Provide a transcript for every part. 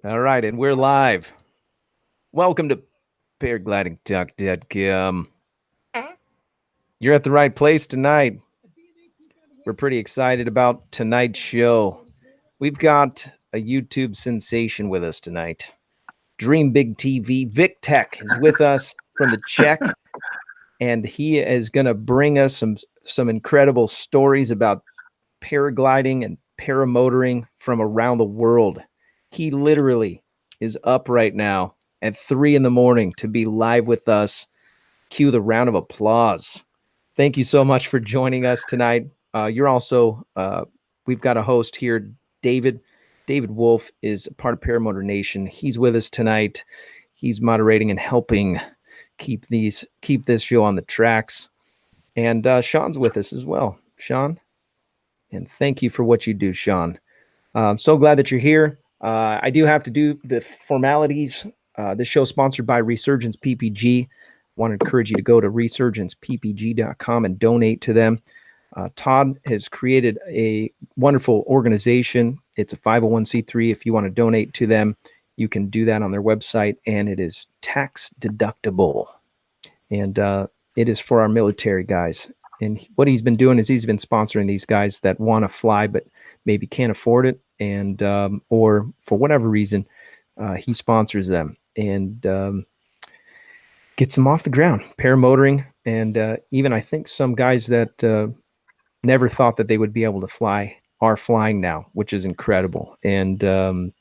All right, and we're live. Welcome to paraglidingtalk.com. You're at the right place tonight. We're pretty excited about tonight's show. We've got a YouTube sensation with us tonight. Dream Big TV. Vitek is with us from the Czech, and he is going to bring us some incredible stories about paragliding and paramotoring from around the world. He literally is up right now at 3 a.m. to be live with us. Cue the round of applause. Thank you so much for joining us tonight. You're also, we've got a host here, David. David Wolf is part of Paramotor Nation. He's with us tonight. He's moderating and helping keep this show on the tracks. And Sean's with us as well. Sean, and thank you for what you do, Sean. I'm so glad that you're here. I do have to do the formalities. This show is sponsored by Resurgence PPG. I want to encourage you to go to resurgenceppg.com and donate to them. Todd has created a wonderful organization. It's a 501c3. If you want to donate to them, you can do that on their website, and it is tax deductible. And it is for our military guys. And what he's been doing is he's been sponsoring these guys that want to fly but maybe can't afford it, and or for whatever reason, he sponsors them and gets them off the ground, paramotoring, and even I think some guys that never thought that they would be able to fly are flying now, which is incredible. And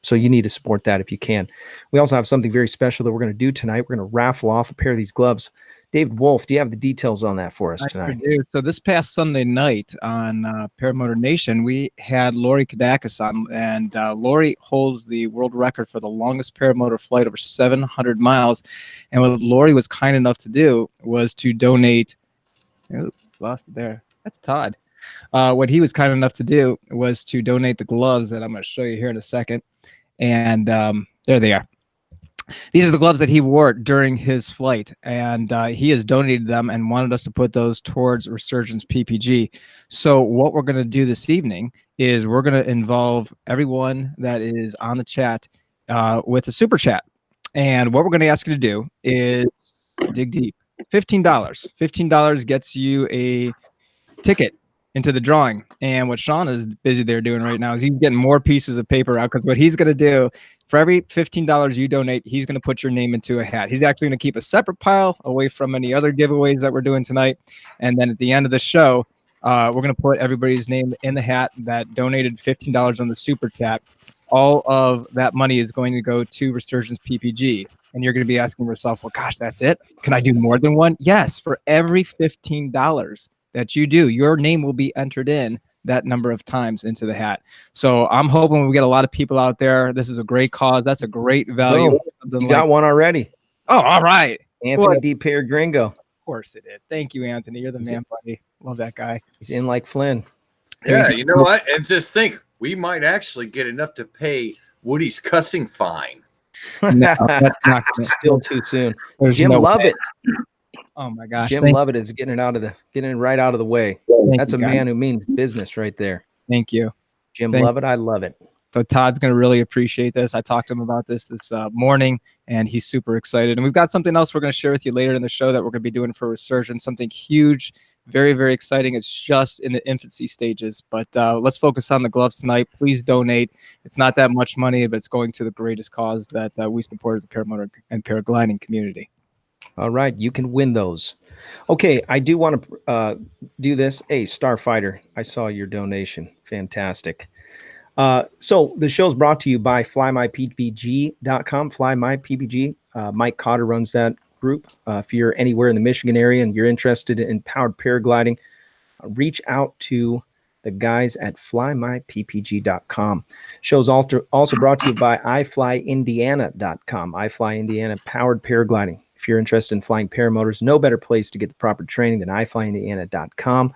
so you need to support that if you can. We also have something very special that we're going to do tonight. We're going to raffle off a pair of these gloves. David Wolf, do you have the details on that for us tonight? I do. So this past Sunday night on Paramotor Nation, we had Lori Kadakis on, and Lori holds the world record for the longest paramotor flight, over 700 miles. And what Lori was kind enough to do was to donate. Oh, lost it there. That's Todd. What he was kind enough to do was to donate the gloves that I'm going to show you here in a second. And there they are. These are the gloves that he wore during his flight, and he has donated them and wanted us to put those towards Resurgence PPG. So what we're going to do this evening is we're going to involve everyone that is on the chat with a super chat. And what we're going to ask you to do is dig deep. $15. $15 gets you a ticket into the drawing. And what Sean is busy there doing right now is he's getting more pieces of paper out, because what he's going to do, for every $15 you donate, he's going to put your name into a hat. He's actually going to keep a separate pile away from any other giveaways that we're doing tonight. And then at the end of the show, we're going to put everybody's name in the hat that donated $15 on the super chat. All of that money is going to go to Resurgence PPG. And you're going to be asking yourself, well, gosh, that's it? Can I do more than one? Yes, for every $15 that you do, your name will be entered in that number of times into the hat. So I'm hoping we get a lot of people out there. This is a great cause. That's a great value. You got one already. Oh, all right. Anthony D. Gringo. Of course it is. Thank you, Anthony. You're the man, buddy. Love that guy. He's in like Flynn. Yeah, you know what? And just think, we might actually get enough to pay Woody's cussing fine. No, that's not still too soon. There's Jim no Lovett. Oh my gosh. Jim Lovett is getting it right out of the way. That's a man who means business right there. Thank you. Jim Lovett, I love it. So Todd's going to really appreciate this. I talked to him about this morning, and he's super excited. And we've got something else we're going to share with you later in the show that we're going to be doing for Resurgence, something huge, very, very exciting. It's just in the infancy stages, but let's focus on the gloves tonight. Please donate. It's not that much money, but it's going to the greatest cause that we support as a paramotor and paragliding community. All right, you can win those. Okay, I do want to do this. Hey, Starfighter, I saw your donation. Fantastic. So the show's brought to you by flymyppg.com. FlyMyPPG. Mike Cotter runs that group. If you're anywhere in the Michigan area and you're interested in powered paragliding, reach out to the guys at flymyppg.com. Show's also brought to you by iflyindiana.com. iFlyIndiana powered paragliding. If you're interested in flying paramotors, no better place to get the proper training than iflyindiana.com.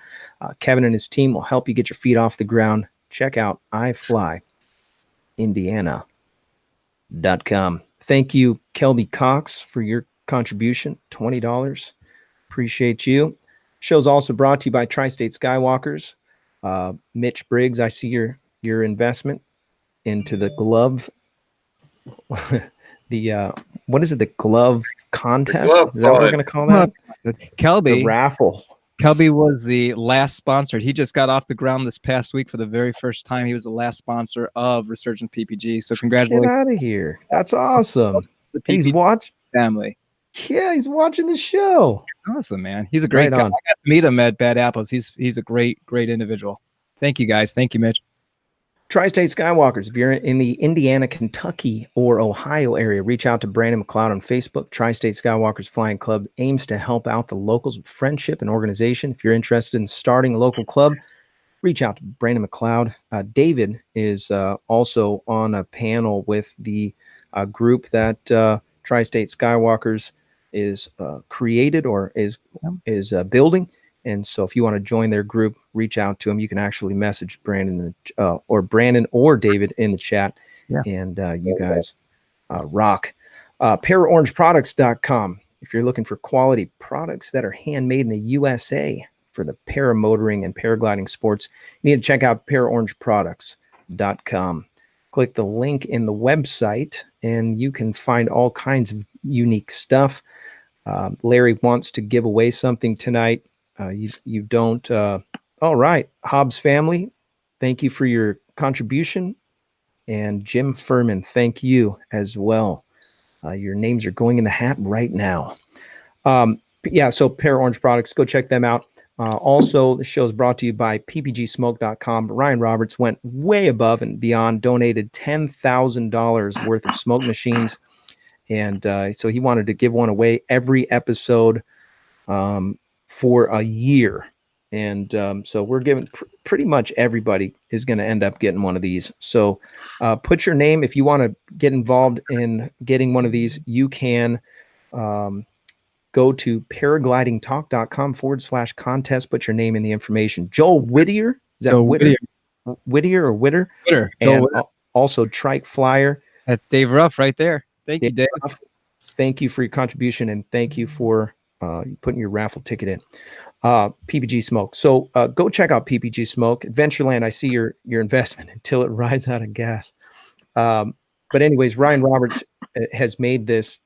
Kevin and his team will help you get your feet off the ground. Check out iflyindiana.com. Thank you, Kelby Cox, for your contribution, $20. Appreciate you. Show's also brought to you by Tri-State Skywalkers. Mitch Briggs, I see your investment into the glove the what is it? The glove contest? glove Is that what we're fun. going to call that? The Kelby raffle. Kelby was the last sponsor. He just got off the ground this past week for the very first time. He was the last sponsor of Resurgent PPG. So Get congratulations out of here. That's awesome. to the He's PPG watch. family. Yeah, he's watching the show. Awesome, man. He's a great Right guy. on. I got to meet him at Bad Apples. He's a great individual. Thank you, guys. Thank you, Mitch. Tri-State Skywalkers, if you're in the Indiana, Kentucky, or Ohio area, reach out to Brandon McCloud on Facebook. Tri-State Skywalkers Flying Club aims to help out the locals with friendship and organization. If you're interested in starting a local club, reach out to Brandon McCloud. David is also on a panel with the group that Tri-State Skywalkers is created or is building. And so if you want to join their group, reach out to them. You can actually message Brandon or David in the chat. Yeah. And you guys rock. Paraorangeproducts.com. If you're looking for quality products that are handmade in the USA for the paramotoring and paragliding sports, you need to check out paraorangeproducts.com. Click the link in the website and you can find all kinds of unique stuff. Larry wants to give away something tonight. You don't. All right. Hobbs family, thank you for your contribution. And Jim Furman, thank you as well. Your names are going in the hat right now. So Para Orange Products, go check them out. Also, the show is brought to you by ppgsmoke.com. Ryan Roberts went way above and beyond, donated $10,000 worth of smoke machines. And so he wanted to give one away every episode for a year. And so we're giving pretty much everybody is going to end up getting one of these. So put your name. If you want to get involved in getting one of these, you can go to paraglidingtalk.com/contest. Put your name in the information. Joel Whittier. Is that Whittier or Witter? Witter. And also Trike Flyer. That's Dave Ruff right there. Thank you, Dave. Ruff, thank you for your contribution and thank you for putting your raffle ticket in. PPG Smoke. So go check out PPG Smoke. Adventureland, I see your investment until it rides out of gas. But anyways, Ryan Roberts has made this.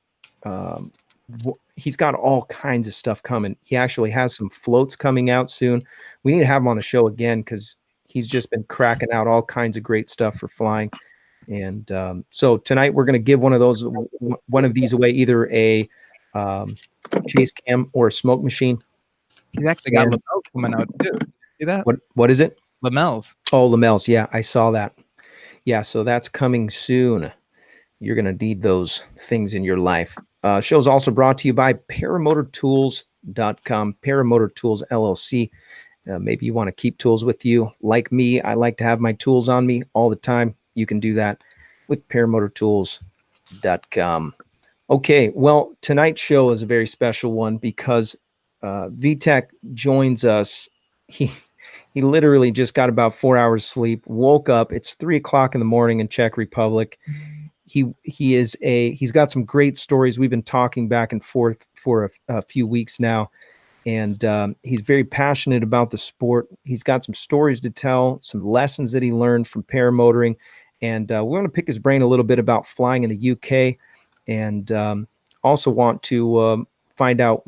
He's got all kinds of stuff coming. He actually has some floats coming out soon. We need to have him on the show again because he's just been cracking out all kinds of great stuff for flying. And so tonight we're going to give one of these away, either a chase cam or a smoke machine. He's actually got lamels coming out too. See that? What is it? Lamels. Oh, lamels. Yeah, I saw that. Yeah, so that's coming soon. You're going to need those things in your life. Show's also brought to you by paramotortools.com, Paramotor Tools LLC. Maybe you want to keep tools with you. Like me, I like to have my tools on me all the time. You can do that with paramotortools.com. Okay, well, tonight's show is a very special one because Vitek joins us. He literally just got about 4 hours sleep, woke up. It's 3:00 in the morning in Czech Republic. He's got some great stories. We've been talking back and forth for a few weeks now, and he's very passionate about the sport. He's got some stories to tell, some lessons that he learned from paramotoring, and we want to pick his brain a little bit about flying in the UK, and also want to find out.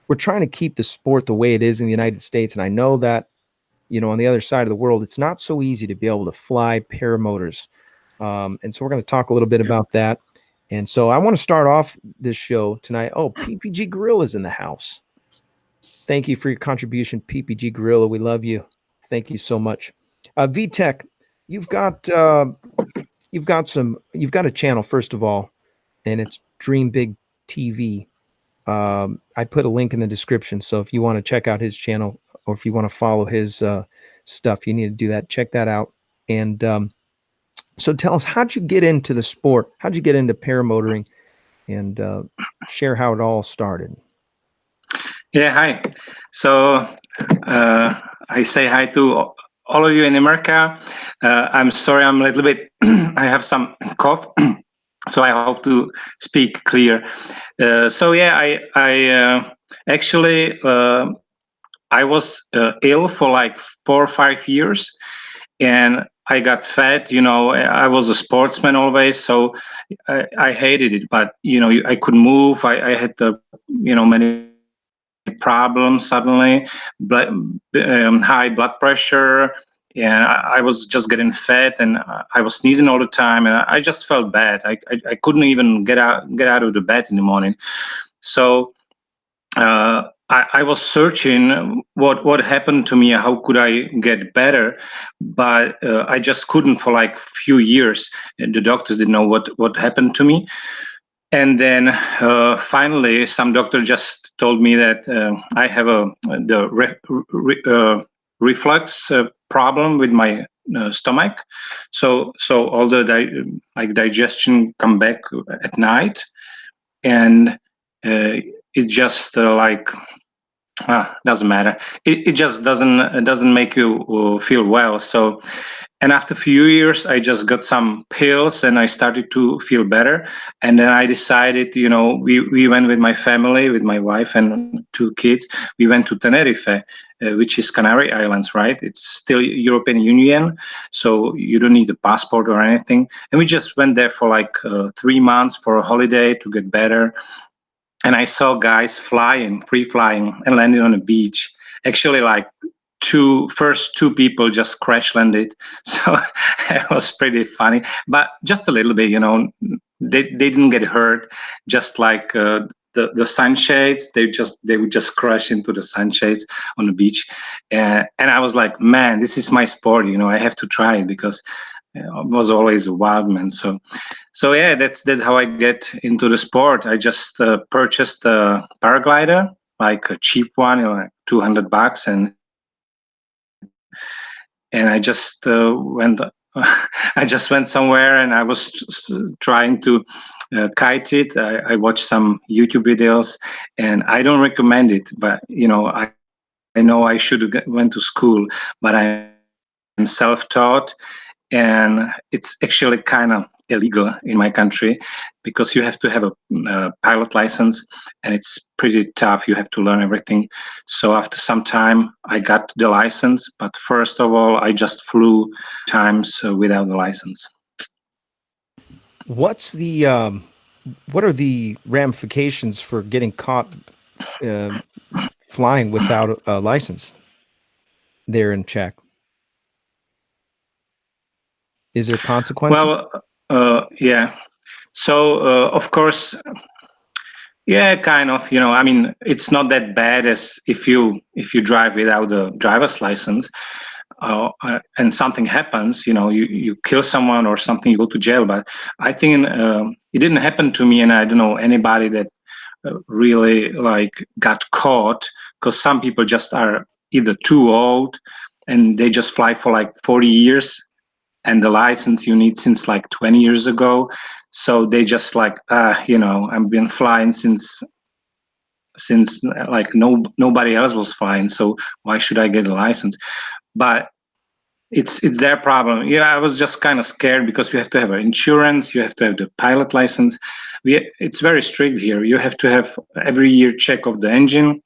We're trying to keep the sport the way it is in the United States, and I know that on the other side of the world, it's not so easy to be able to fly paramotors. And so we're going to talk a little bit about that. And so I want to start off this show tonight. Oh, PPG Gorilla's in the house. Thank you for your contribution, PPG Gorilla. We love you. Thank you so much. Vitek, you've got a channel, first of all, and it's Dream Big TV. I put a link in the description. So if you want to check out his channel or if you want to follow his stuff, you need to do that. Check that out. And so tell us, how'd you get into the sport? How'd you get into paramotoring? And share how it all started. Yeah, hi. So I say hi to all of you in America. I'm sorry, I'm a little bit, I have some cough, so I hope to speak clear. I actually, I was ill for like 4 or 5 years. And I got fat. I was a sportsman always, so I hated it. But I couldn't move. I had many problems suddenly, high blood pressure, and I was just getting fat, and I was sneezing all the time, and I just felt bad. I couldn't even get out of the bed in the morning. So I was searching what happened to me, how could I get better, but I just couldn't for like few years. And the doctors didn't know what happened to me. And then finally, some doctor just told me that I have reflux problem with my stomach. So all the digestion come back at night, and it just doesn't matter. It just doesn't make you feel well. So, and after a few years, I just got some pills and I started to feel better. And then I decided, we went with my family, with my wife and 2 kids. We went to Tenerife, which is Canary Islands, right? It's still European Union, so you don't need a passport or anything. And we just went there for like 3 months for a holiday to get better. And I saw guys free flying and landing on a beach. Actually, like first two people just crash landed. So it was pretty funny, but just a little bit, they didn't get hurt. Just like the sunshades, they would just crash into the sunshades on the beach. And I was like, man, this is my sport. I have to try it because I was always a wild man. So yeah, that's how I get into the sport. I just purchased a paraglider, like a cheap one, like $200, and I just went. I just went somewhere, and I was trying to kite it. I watched some YouTube videos, and I don't recommend it. But I know I should have went to school, but I'm self-taught. And it's actually kind of illegal in my country because you have to have a pilot license, and it's pretty tough. You have to learn everything. So after some time, I got the license. But first of all, I just flew times without the license. What are the ramifications for getting caught flying without a license there in Czech? Is there consequences? Well, yeah. So of course, yeah, kind of. I mean, it's not that bad as if you drive without a driver's license, and something happens. You kill someone or something, you go to jail. But I think it didn't happen to me, and I don't know anybody that really got caught, because some people just are either too old and they just fly for like 40 years, and the license you need since like 20 years ago. So they just I've been flying since like nobody else was flying, so why should I get a license? But it's their problem. Yeah, I was just kind of scared because you have to have an insurance, you have to have the pilot license. It's very strict here. You have to have every year check of the engine,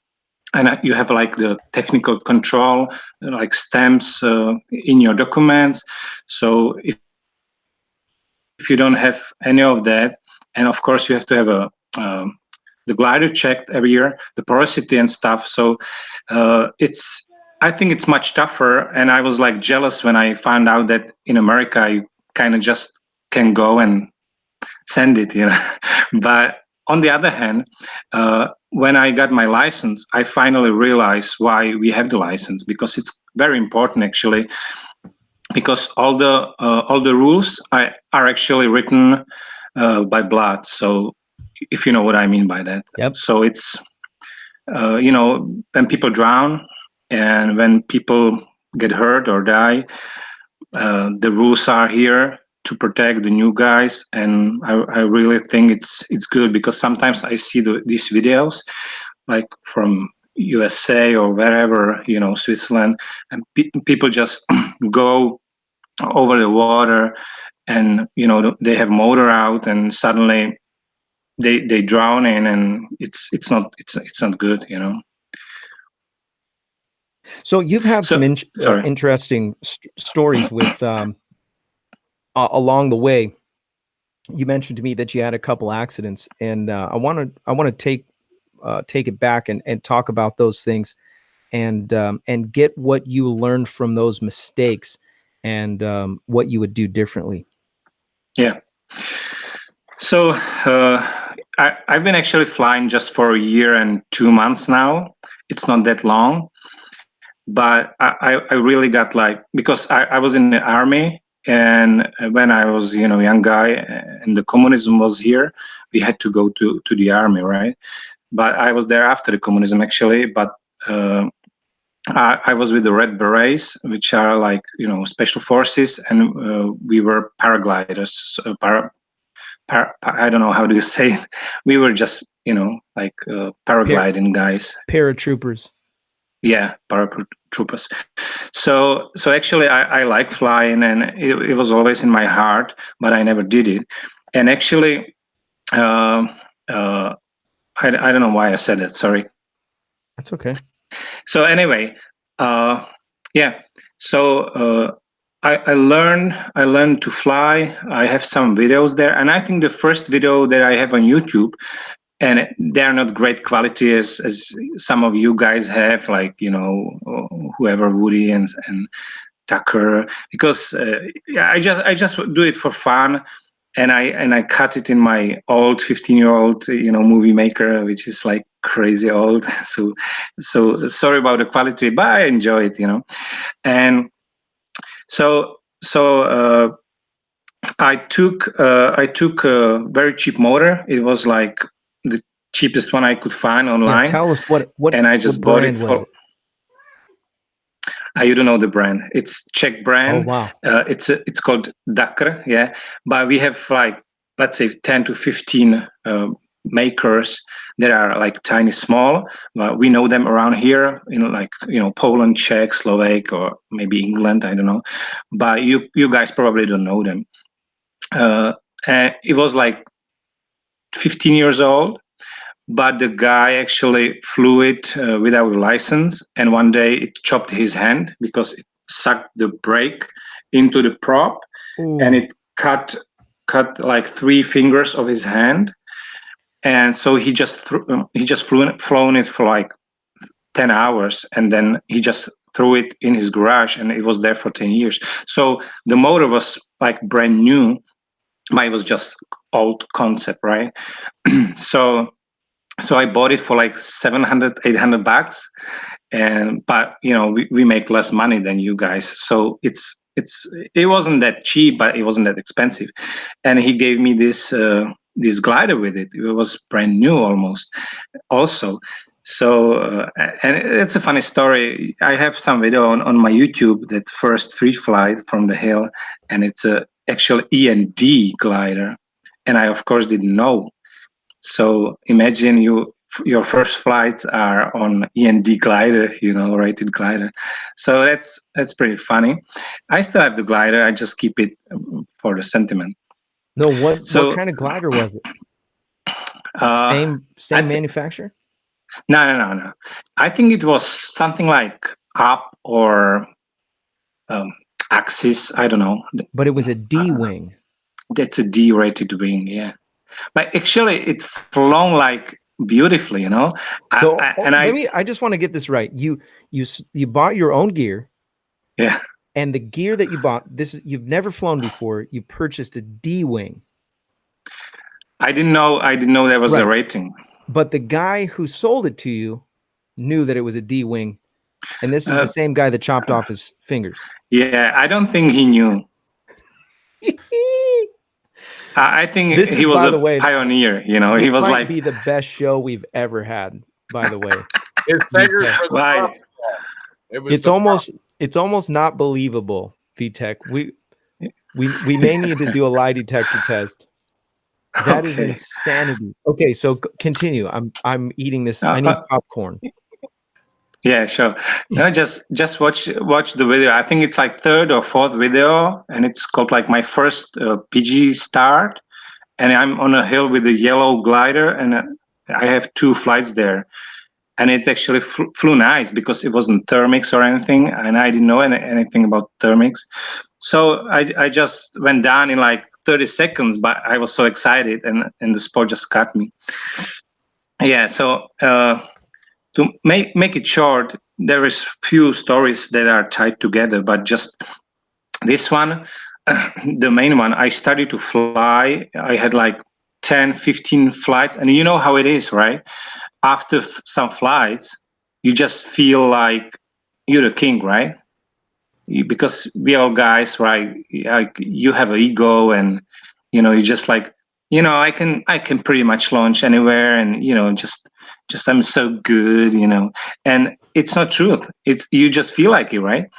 and you have like the technical control, like stamps in your documents. So if you don't have any of that, and of course you have to have the glider checked every year, the porosity and stuff. So I think it's much tougher. And I was like jealous when I found out that in America you kind of just can go and send it, But on the other hand, when I got my license, I finally realized why we have the license, because it's very important actually. Because all the rules are actually written by blood. So if you know what I mean by that. Yep. So it's when people drown and when people get hurt or die, the rules are here to protect the new guys. And I really think it's good, because sometimes I see these videos like from USA or wherever, Switzerland, and people just go over the water, and they have motor out, and suddenly they drown in, and it's not good. So you've had some interesting stories with along the way, you mentioned to me that you had a couple accidents, and I want to take it back and talk about those things, and get what you learned from those mistakes, and what you would do differently. Yeah. So I've been actually flying just for a year and 2 months now. It's not that long, but I really got like, because I was in the army, and when I was, young guy, and the communism was here, we had to go to the army, right? But I was there after the communism actually, but I was with the Red Berets, which are like, special forces, and we were paragliders. So I don't know how do you say it. We were just, like paragliding guys. Paratroopers. Yeah, paratroopers. So actually, I like flying, and it was always in my heart, but I never did it. And actually, I don't know why I said that. Sorry. That's okay. So anyway, yeah. So I learned to fly. I have some videos there, and I think the first video that I have on YouTube, and they're not great quality as some of you guys have, like whoever, Woody and Tucker, because yeah, I just do it for fun, and I cut it in my old 15-year-old movie maker, which is like crazy old. So sorry about the quality, but I enjoy it, and so I took a very cheap motor. It was like the cheapest one I could find online. Yeah, tell us what and I just what bought brand it was for. it? You don't know the brand. It's Czech brand. Oh wow. It's called Dakar. Yeah, but we have like, let's say 10 to 15 makers that are like tiny small. We know them around here, like Poland, Czech, Slovak, or maybe England. I don't know, but you guys probably don't know them. And it was like 15 years old, but the guy actually flew it without a license, and one day it chopped his hand because it sucked the brake into the prop. Ooh. And it cut like 3 fingers of his hand, and so he just flown it for like 10 hours, and then he just threw it in his garage, and it was there for 10 years. So the motor was like brand new, but it was just old concept, right? So I bought it for like 700, 800 bucks. But we make less money than you guys. So it wasn't that cheap, but it wasn't that expensive. And he gave me this glider with it. It was brand new almost also. So, and it's a funny story. I have some video on my YouTube, that first free flight from the hill, and it's a actual E&D glider. And I, of course, didn't know. So imagine your first flights are on E&D glider, rated glider. So that's pretty funny. I still have the glider. I just keep it for the sentiment. No, what kind of glider was it? Same manufacturer? No. I think it was something like Up or Axis. I don't know. But it was a D wing. That's a D-rated wing, yeah. But actually, it flown like beautifully, So I I just want to get this right. You bought your own gear. Yeah. And the gear that you bought, you've never flown before. You purchased a D wing. I didn't know there was a rating. But the guy who sold it to you knew that it was a D wing, and this is the same guy that chopped off his fingers. Yeah, I don't think he knew. I think he was a pioneer. He was like, be the best show we've ever had. By the way, his fingers were the it's almost not believable, Vitek. We may need to do a lie detector test. That is insanity. Okay, so continue. I'm eating this. I need popcorn. Yeah, sure. No, just watch the video. I think it's like 3rd or 4th video, and it's called like my first PG start. And I'm on a hill with a yellow glider, and I have 2 flights there. and it actually flew nice because it wasn't thermics or anything, and I didn't know anything about thermics. So I just went down in like 30 seconds, but I was so excited, and the sport just got me. Yeah, so to make it short, there is few stories that are tied together, but just this one, the main one, I started to fly. I had like 10, 15 flights, and you know how it is, right? After some flights, you just feel like you're the king, right? Because we all guys, right? Like you have an ego, and you just like, I can pretty much launch anywhere, and just I'm so good, and it's not truth. It's you just feel like it, right?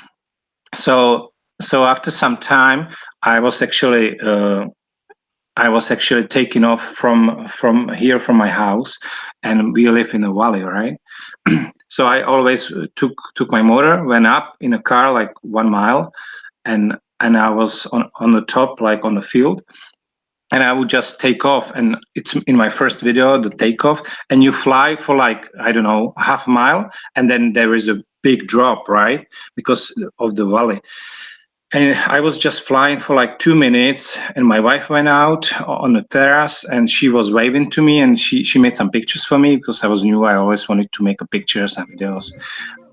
So after some time, I was actually taking off from here from my house, and we live in a valley, right? So I always took my motor, went up in a car like 1 mile, and I was on the top, like on the field, and I would just take off. And it's in my first video, the takeoff, and you fly for like, I don't know, half a mile, and then there is a big drop, right? Because of the valley. And I was just flying for like 2 minutes, and my wife went out on the terrace, and she was waving to me, and she made some pictures for me because I was new. I always wanted to make a pictures and videos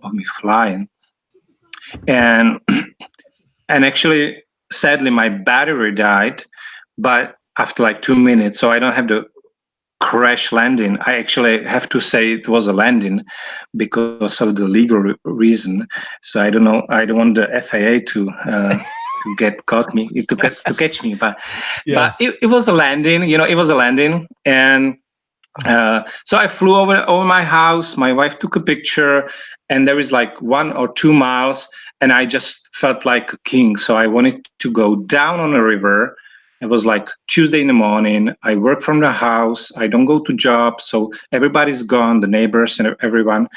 of me flying. And actually, sadly, my battery died, but after like 2 minutes, so I don't have the crash landing. I actually have to say it was a landing because of the legal reason. So I don't know. I don't want the FAA to catch me. But it was a landing. It was a landing, and so I flew over my house. My wife took a picture, and there is like 1 or 2 miles, and I just felt like a king. So I wanted to go down on a river. It was like Tuesday in the morning. I work from the house. I don't go to job, so everybody's gone, the neighbors and everyone.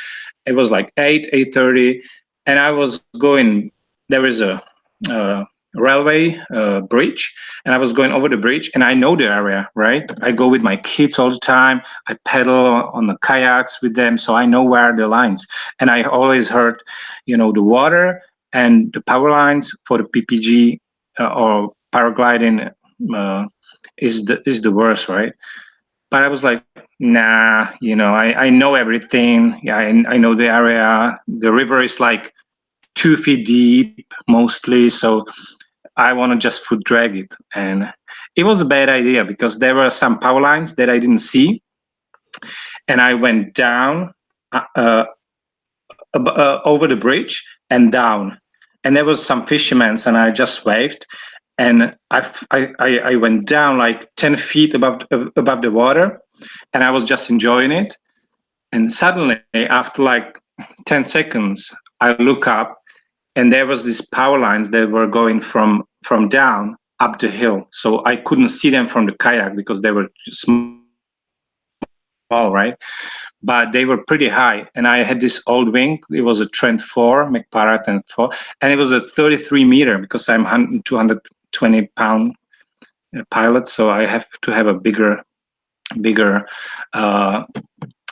It was like 8:30, and I was going. There is a railway bridge, and I was going over the bridge, and I know the area, right? I go with my kids all the time. I pedal on the kayaks with them, so I know where are the lines. And I always heard, the water and the power lines for the PPG or paragliding is the worst, right? But I was like, nah, I know everything. Yeah, I know the area. The river is like 2 feet deep mostly, so I want to just foot drag it. And it was a bad idea because there were some power lines that I didn't see, and I went down over the bridge and down, and there was some fishermen, and I just waved, and I went down like 10 feet above the water, and I was just enjoying it. And suddenly, after like 10 seconds, I look up, and there was these power lines that were going from down up the hill. So I couldn't see them from the kayak because they were small, right? But they were pretty high. And I had this old wing. It was a Trent 4, McCloud Trent 4, and it was a 33 meter because I'm 220 pound pilot, so I have to have a bigger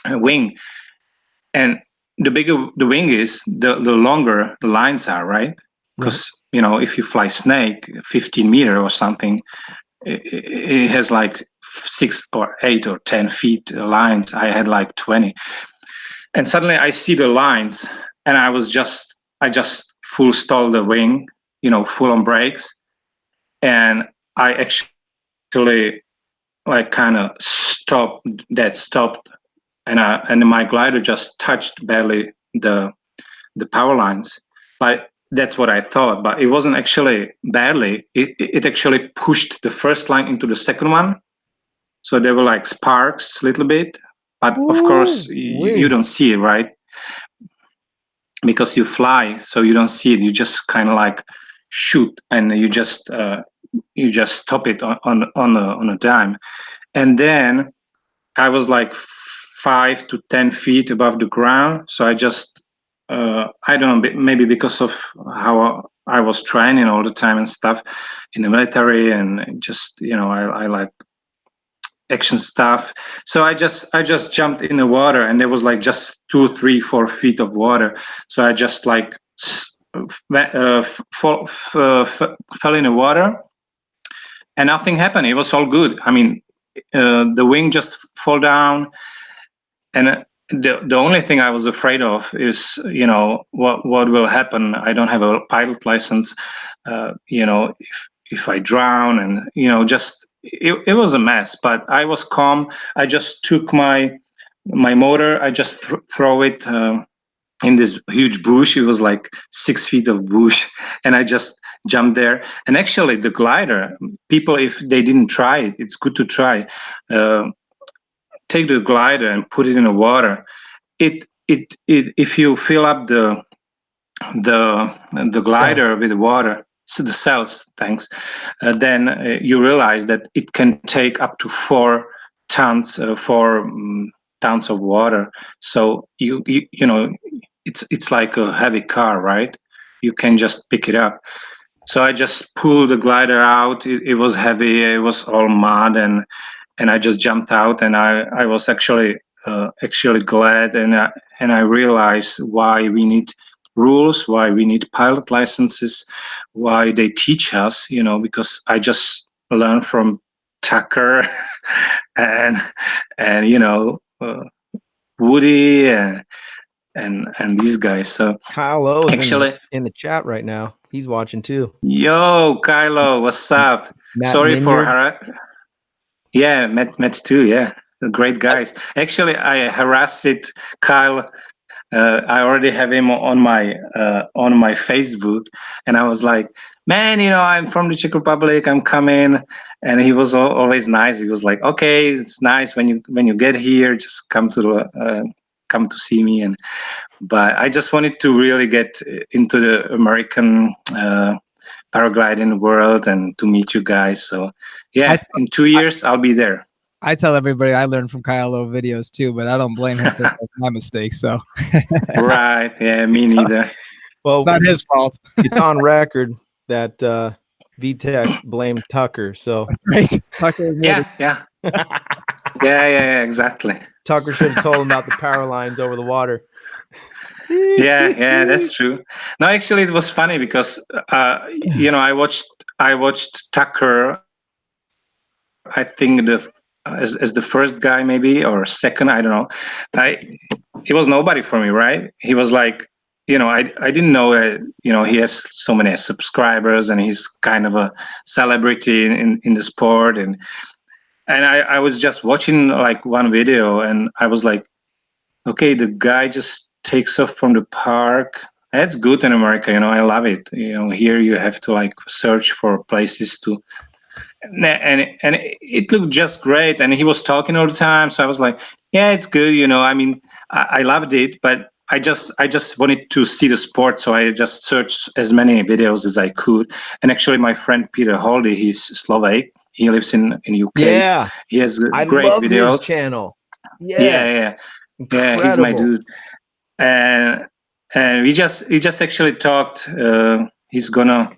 wing. And the bigger the wing is, the longer the lines are, right? Because if you fly snake 15 meter or something, it has like 6 or 8 or 10 feet lines. I had like 20, and suddenly I see the lines, and I just full stall the wing, full on brakes, and I actually like kind of stopped, and my glider just touched barely the power lines. But that's what I thought, but it wasn't actually badly. It actually pushed the first line into the second one, so there were like sparks a little bit, but of course you don't see it, right? Because you fly, so you don't see it. You just kind of like shoot, and you just stop it on a dime. And then I was like 5 to 10 feet above the ground, so I just I don't know, maybe because of how I was training all the time and stuff in the military, and just I like action stuff. So I just jumped in the water, and there was like just 2, 3, 4 feet of water. So I just like fell in the water, and nothing happened. It was all good. I mean, the wing just fall down, and the only thing I was afraid of is, what will happen. I don't have a pilot license. If I drown, and just it was a mess. But I was calm. I just took my motor. I just throw it in this huge bush. It was like 6 feet of bush, and I just jumped there. And actually, the glider, people, if they didn't try it, it's good to try. Take the glider and put it in the water. It if you fill up the glider with water, so the cells, thanks, then you realize that it can take up to 4 tons of water. So you know, it's like a heavy car, right? You can just pick it up. So I just pulled the glider out. It was heavy. It was all mud, and I just jumped out, and I was actually glad, and I realized why we need rules, why we need pilot licenses, why they teach us, because I just learned from Tucker and Woody and these guys. So Kyle O's actually, in the chat right now. He's watching too. yo, Kylo, what's up? Matt Sorry for Minyard. Yeah, Mets too. Yeah, great guys. Actually, I harassed Kyle. I already have him on my Facebook, and I was like, "Man, I'm from the Czech Republic. I'm coming." And he was always nice. He was like, "Okay, it's nice when you get here, just come to see me." But I just wanted to really get into the American paragliding world and to meet you guys. So yeah, in 2 years I'll be there. I tell everybody I learned from Kyle O videos too, but I don't blame him for my mistakes. So Right, yeah, me neither. Well, it's not his fault. It's on record that Vitek blamed Tucker. So Right? Tucker, Yeah, exactly. Tucker should have told him about the power lines over the water. Yeah, that's true. No, actually, it was funny because I watched Tucker. I think as the first guy, maybe, or second, I don't know. He was nobody for me, right? He was like, I didn't know that, he has so many subscribers and he's kind of a celebrity in the sport, and I was just watching like one video, and I was like, okay, the guy just takes off from the park. That's good in America, I love it. Here you have to like search for places to, and it looked just great. And he was talking all the time, so I was like, yeah, it's good. I mean, I loved it, but I just wanted to see the sport, so I just searched as many videos as I could. And actually, my friend Peter Holdy, he's Slovak. He lives in UK. Yeah, he has I great love videos. his channel. Yes. Yeah, he's my dude. And we just actually talked. He's gonna.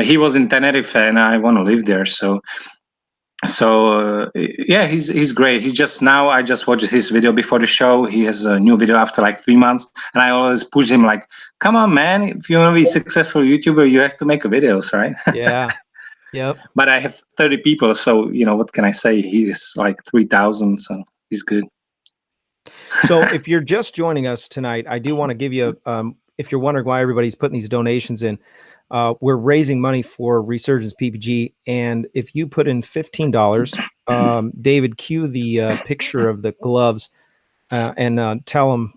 He was in Tenerife, and I want to live there. So yeah, he's great. He just now I just watched his video before the show. He has a new video after like 3 months, and I always push him like, "Come on, man! If you want to be a successful YouTuber, you have to make videos, right?" Yeah. Yep. But I have 30 people, so what can I say? He's like 3,000, so he's good. So if you're just joining us tonight, I do want to give you, if you're wondering why everybody's putting these donations in, we're raising money for Resurgence PPG. And if you put in $15, David, cue the picture of the gloves and tell them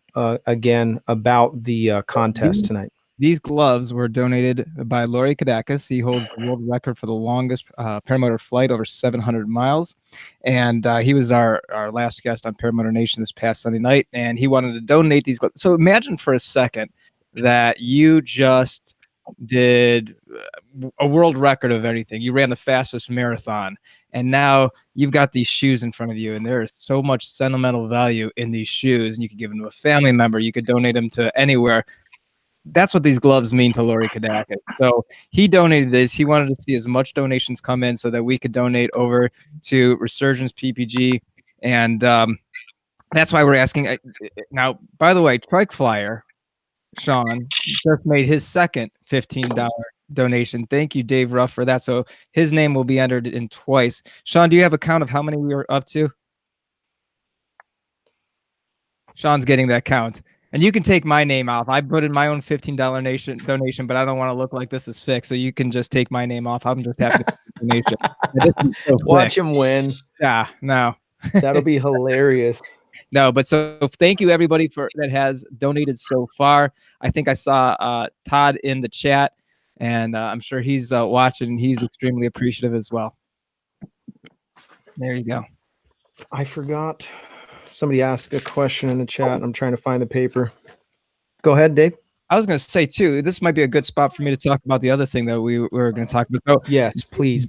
again about the contest tonight. These gloves were donated by Lori Kadakis. He holds the world record for the longest paramotor flight, over 700 miles. And he was our last guest on Paramotor Nation this past Sunday night. And he wanted to donate these gloves. So imagine for a second that you just did a world record of anything. You ran the fastest marathon. And now you've got these shoes in front of you. And there is so much sentimental value in these shoes. And you could give them to a family member. You could donate them to anywhere. that's what these gloves mean to Lori Kadakis. So he donated this. He wanted to see as much donations come in so that we could donate over to Resurgence PPG. And that's why we're asking. Now, by the way, Trike Flyer, Sean, just made his second $15 donation. Thank you, Dave Ruff, for that. So his name will be entered in twice. Sean, do you have a count of how many we are up to? Sean's getting that count. And you can take my name off. I put in my own $15 donation, but I don't want to look like this is fixed. So you can just take my name off. I'm just happy to put the donation. So Watch him win. Yeah, no. That'll be hilarious. No, but so thank you everybody that has donated so far. I think I saw Todd in the chat, and I'm sure he's watching. And he's extremely appreciative as well. There you go. I forgot. Somebody asked a question in the chat. And I'm trying to find the paper. Go ahead, Dave. I was going to say too, this might be a good spot for me to talk about the other thing that we were going to talk about. So, yes, please.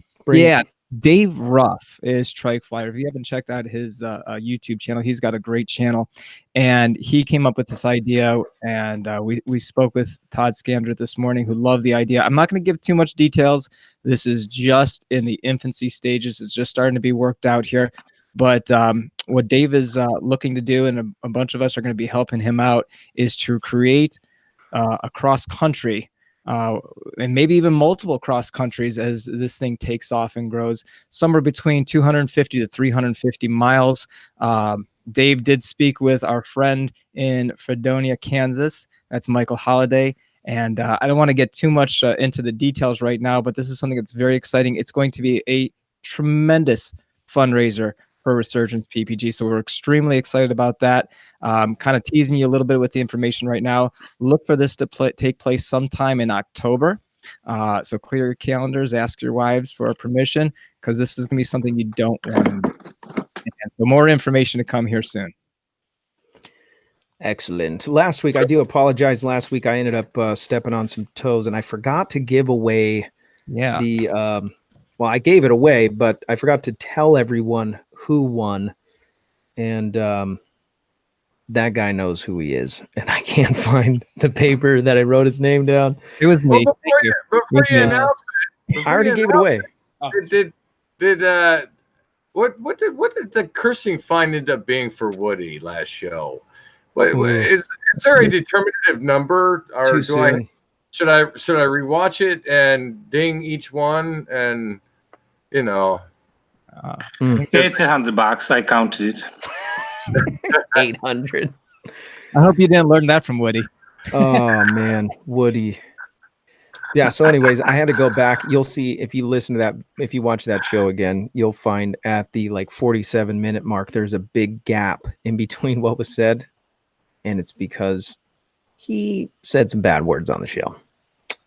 Dave Ruff is Trike Flyer. If you haven't checked out his YouTube channel, he's got a great channel, and he came up with this idea. And we spoke with Todd Scander this morning, who loved the idea. I'm not going to give too much details. This is just in the infancy stages. It's just starting to be worked out here. But what Dave is looking to do, and a bunch of us are going to be helping him out, is to create a cross country. And maybe even multiple cross countries as this thing takes off and grows, somewhere between 250 to 350 miles. Dave did speak with our friend in Fredonia, Kansas. That's Michael Holliday. And I don't want to get too much into the details right now, but this is something that's very exciting. It's going to be a tremendous fundraiser for Resurgence PPG. So we're extremely excited about that. Kind of teasing you a little bit with the information right now. Look for this to take place sometime in October. So clear your calendars, ask your wives for permission, because this is going to be something you don't want to miss. And so more information to come here soon. Excellent. Last week, I do apologize. Last week, I ended up stepping on some toes, and I forgot to give away the well, I gave it away, but I forgot to tell everyone who won. And that guy knows who he is. And I can't find the paper that I wrote his name down. It was me. Well, before you announce it, I already gave it away. What did the cursing fine end up being for Woody last show? Is there a determinative number, or should I rewatch it and ding each one? And it's $100. I counted it. 800. I hope you didn't learn that from Woody. Oh man, Woody. Yeah. So, anyways, I had to go back. You'll see if you listen to that, if you watch that show again, you'll find at the 47-minute mark, there's a big gap in between what was said, and it's because he said some bad words on the show,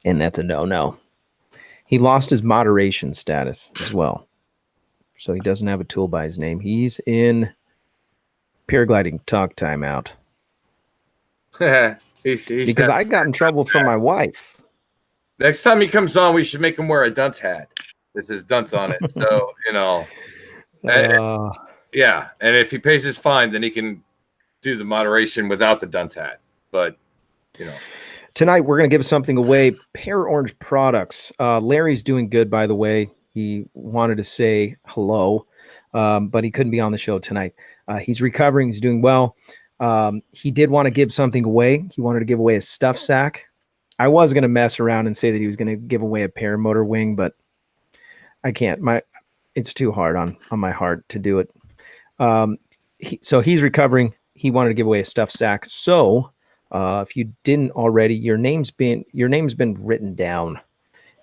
and that's a no. He lost his moderation status as well. So he doesn't have a tool by his name. He's in paragliding talk timeout. Because I got in trouble from my wife. Next time he comes on, we should make him wear a dunce hat with his dunce on it. So, yeah. And if he pays his fine, then he can do the moderation without the dunce hat. But, Tonight, we're going to give something away. Pear Orange Products. Larry's doing good, by the way. He wanted to say hello, but he couldn't be on the show tonight. He's recovering. He's doing well. He did want to give something away. He wanted to give away a stuff sack. I was going to mess around and say that he was going to give away a paramotor wing, but I can't. It's too hard on my heart to do it. So he's recovering. He wanted to give away a stuff sack. So if you didn't already, your name's been written down,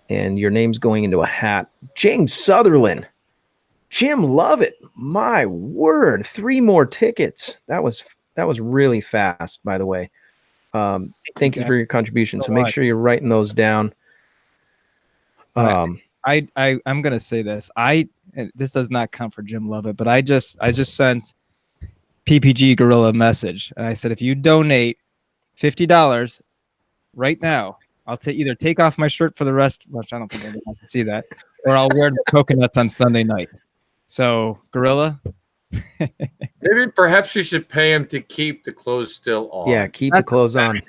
and your name's going into a hat. James Sutherland, Jim Lovett. My word, 3 more tickets. That was really fast, by the way. Thank you for your contribution. So make sure you're writing those down. I'm gonna say this. This does not count for Jim Lovett, but I just sent PPG Gorilla a message, and I said, if you donate $50 right now, I'll either take off my shirt for the rest, which I don't think anyone wants to see that, or I'll wear the coconuts on Sunday night. So, Gorilla. Maybe perhaps you should pay him to keep the clothes still on. Yeah, keep the clothes on.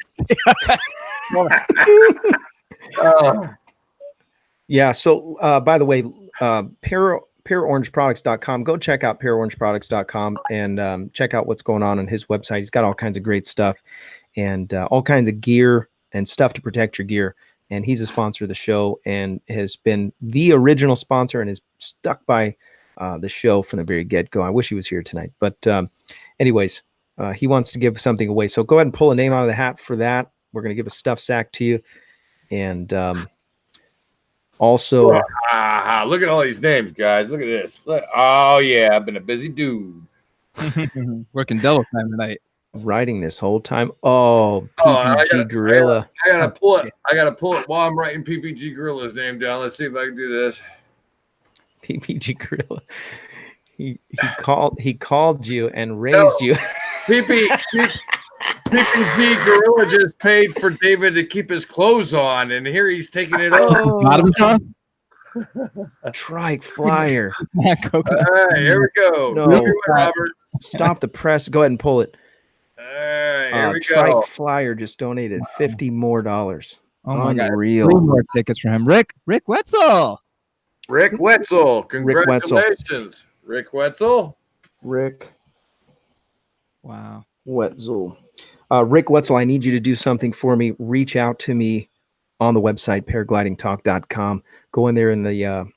Yeah. So, by the way, paraorangeproducts.com. Go check out paraorangeproducts.com and check out what's going on his website. He's got all kinds of great stuff and all kinds of gear and stuff to protect your gear. And he's a sponsor of the show and has been the original sponsor and is stuck by the show from the very get-go. I wish he was here tonight. But anyways, he wants to give something away. So go ahead and pull a name out of the hat for that. We're going to give a stuffed sack to you. And also... look at all these names, guys. Look at this. Oh, yeah. I've been a busy dude. Working double time tonight. Writing this whole time. Oh, PPG Gorilla. I gotta pull it. I gotta pull it while I'm writing PPG Gorilla's name down. Let's see if I can do this. PPG Gorilla. He called you and raised you. PPG Gorilla just paid for David to keep his clothes on, and here he's taking it off. Bottoms on? Trike Flyer. All right, here we go. No, Robert. Stop the press. Go ahead and pull it. All right, here we Trike go. Flyer just donated $50 more. Oh my Unreal. God. 3 more tickets for him. Rick Wetzel. Rick Wetzel. Congratulations. Rick Wetzel. Wow. Wetzel. Rick Wetzel, I need you to do something for me. Reach out to me on the website, paraglidingtalk.com. Go in there in the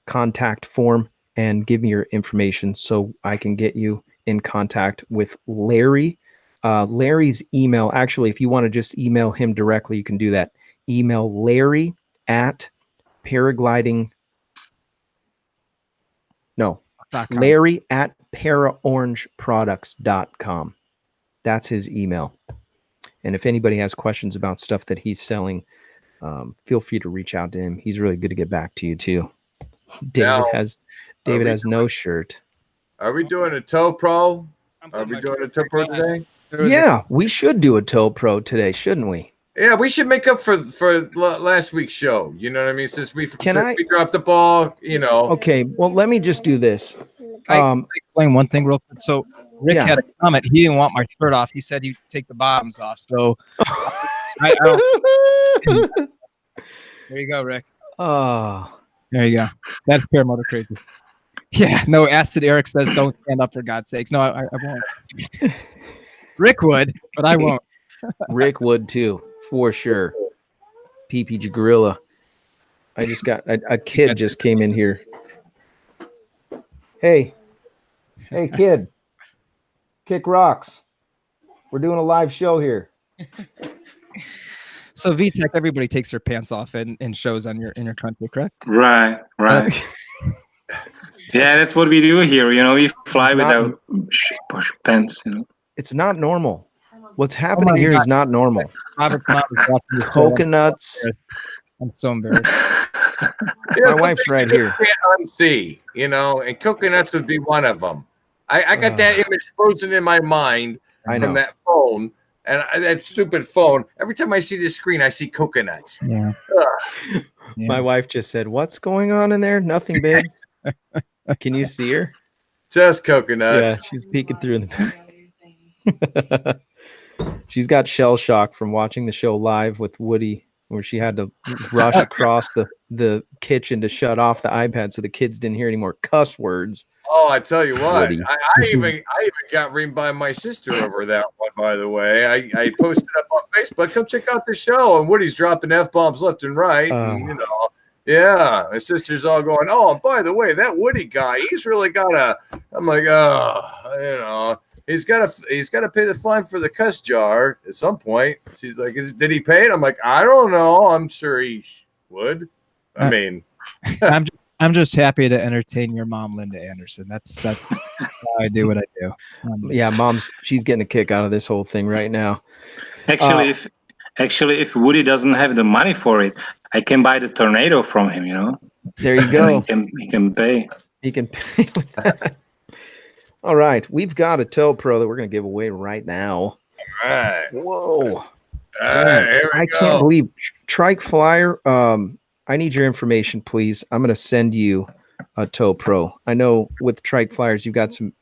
contact form and give me your information so I can get you in contact with Larry. Larry's email, actually, if you want to just email him directly, you can do that. Email Larry at paragliding. No, Larry at paraorangeproducts.com. That's his email. And if anybody has questions about stuff that he's selling, feel free to reach out to him. He's really good to get back to you too. David has no shirt. Are we doing a toe pro? Are we doing a toe pro today? Yeah, we should do a toe pro today, shouldn't we? Yeah, we should make up for last week's show. You know what I mean? Since we dropped the ball, you know. Okay, well, let me just do this. I explain one thing real quick. So Rick had a comment. He didn't want my shirt off. He said he'd take the bottoms off. So I don't. There you go, Rick. Oh, there you go. That's paramotor crazy. Yeah, no, Acid Eric says don't stand up for God's sakes. No, I won't. Rick would, but I won't. Rick would too, for sure. PPG Gorilla. I just got a kid just came in here. Hey kid, kick rocks. We're doing a live show here. So Vitek, everybody takes their pants off in shows in your country, correct? Right. Yeah, that's what we do here. You know, we fly without pants. You know, it's not normal. What's happening here is not normal. Coconuts. I'm so embarrassed. My wife's right here. Can't unsee, you know, and coconuts would be one of them. I got that image frozen in my mind from that phone, and that stupid phone. Every time I see this screen, I see coconuts. Yeah. My wife just said, "What's going on in there? Nothing big." Can you see her? Just coconuts. Yeah, she's peeking through in the back. She's got shell shock from watching the show live with Woody, where she had to rush across the kitchen to shut off the iPad so the kids didn't hear any more cuss words. Oh, I tell you what, I even got ringed by my sister over that one, by the way. I posted up on Facebook, come check out the show, and Woody's dropping F-bombs left and right, and, you know. Yeah, my sister's all going, oh, and by the way, that Woody guy, he's really got I'm like, oh, you know, he's got to pay the fine for the cuss jar at some point. She's like, did he pay it? I'm like, I don't know. I'm sure he would. I mean, I'm just happy to entertain your mom, Linda Anderson. That's how I do what I do. Yeah, she's getting a kick out of this whole thing right now. Actually, if Woody doesn't have the money for it, I can buy the Tornado from him, you know. There you go. He can pay. He can pay with that. All right. We've got a Toe Pro that we're going to give away right now. All right. Whoa. All right, here we go. Can't believe Trike Flyer. I need your information, please. I'm going to send you a Toe Pro. I know with Trike Flyers, you've got some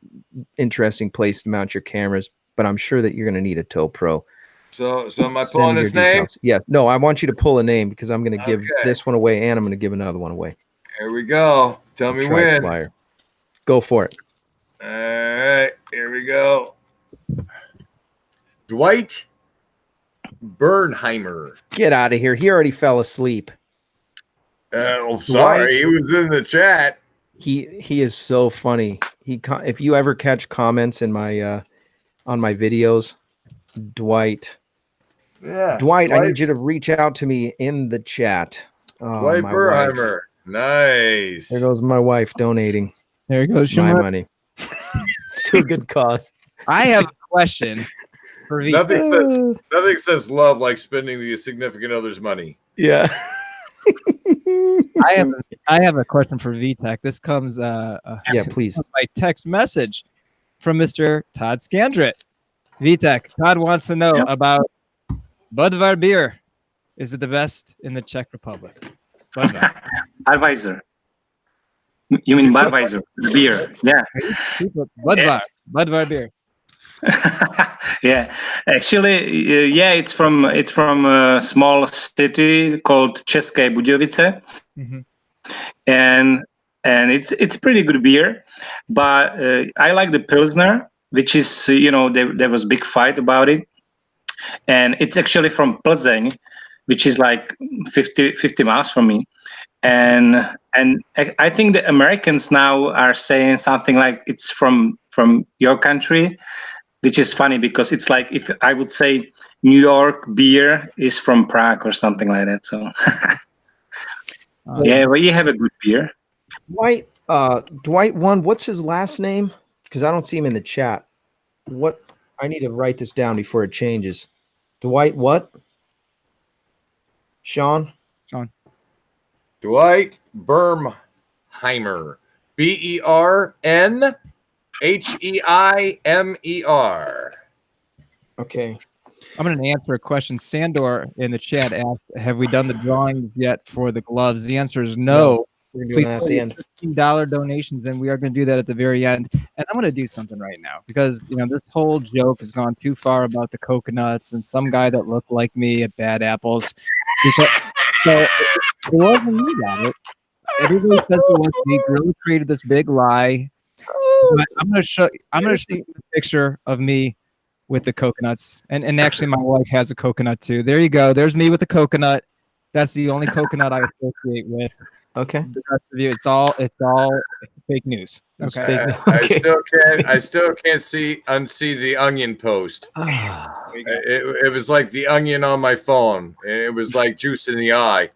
interesting place to mount your cameras, but I'm sure that you're going to need a Toe Pro. So am I Send pulling your his name? details. Yes. No, I want you to pull a name because I'm going to give this one away and I'm going to give another one away. Here we go. Tell me when. Flyer. Go for it. All right. Here we go. Dwight Bernheimer. Get out of here. He already fell asleep. Oh, sorry. He was in the chat. He is so funny. If you ever catch comments in my on my videos, Dwight. Yeah. Dwight, I need you to reach out to me in the chat. Dwight Bernheimer. Nice. There goes my wife donating. There goes my money. It's to a good cause. I have a question for Vitek. Nothing says love like spending the significant other's money. Yeah. I have a question for Vitek. This comes please. by text message from Mr. Todd Scandrett. Vitek, Todd wants to know about Budvar beer. Is it the best in the Czech Republic? Budvar. Budweiser. You mean Budweiser beer? Yeah. Budvar beer. Yeah, actually, it's from a small city called České Budějovice, and it's pretty good beer. But I like the Pilsner, which is there was big fight about it, and it's actually from Plzeň, which is like 50 miles from me. And I think the Americans now are saying something like it's from your country, which is funny because it's like if I would say New York beer is from Prague or something like that. So yeah, well, you have a good beer. Dwight won. What's his last name? Because I don't see him in the chat. What? I need to write this down before it changes. Dwight what? Sean. Dwight Bernheimer. BERNHEIMER. Okay. I'm going to answer a question. Sandor in the chat asked, have we done the drawings yet for the gloves? The answer is no. Please at the end. $15 donations, and we are going to do that at the very end. And I'm going to do something right now because this whole joke has gone too far about the coconuts and some guy that looked like me at Bad Apples. So it wasn't me about it. Everybody says it was me. Gorilla created this big lie. But I'm going to show you a picture of me with the coconuts, and actually my wife has a coconut too. There you go. There's me with the coconut. That's the only coconut I associate with. Okay. The rest of you, it's all fake news. Okay. I still can't unsee the onion post. It was like the onion on my phone. It was like juice in the eye.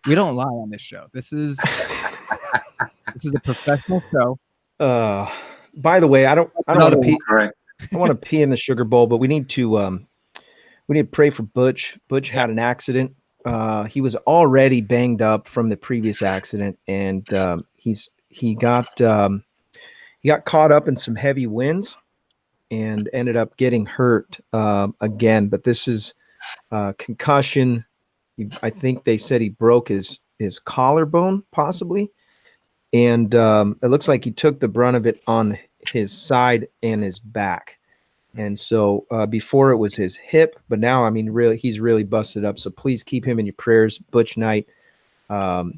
We don't lie on this show. This is a professional show. By the way, I don't want to pee. Correct. I want to pee in the sugar bowl, but we need to pray for Butch. Butch had an accident. He was already banged up from the previous accident, and he got caught up in some heavy winds and ended up getting hurt again. But this is concussion. I think they said he broke his collarbone possibly, and it looks like he took the brunt of it on his side and his back. And so before it was his hip, but now, I mean, really, he's really busted up. So please keep him in your prayers. Butch Knight,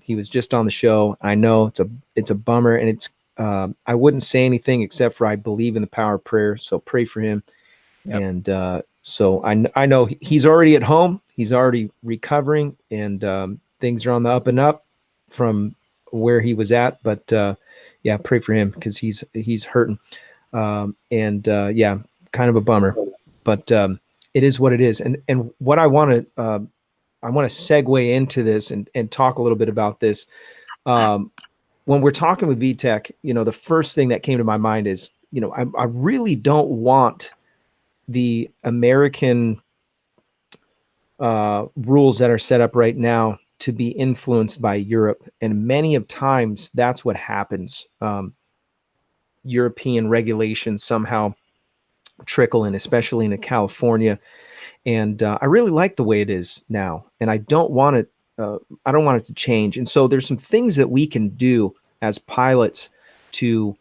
he was just on the show. I know it's a bummer, and it's I wouldn't say anything except for I believe in the power of prayer. So pray for him. Yep. And so I know he's already at home. He's already recovering, and things are on the up and up from where he was at. But yeah, pray for him because he's hurting. Yeah. Kind of a bummer, but it is what it is. And what I want to segue into this and talk a little bit about this. When we're talking with Vitek, the first thing that came to my mind is, I really don't want the American rules that are set up right now to be influenced by Europe. And many of times that's what happens. European regulations somehow trickle in, especially in California, and I really like the way it is now, and I don't want it to change. And so there's some things that we can do as pilots to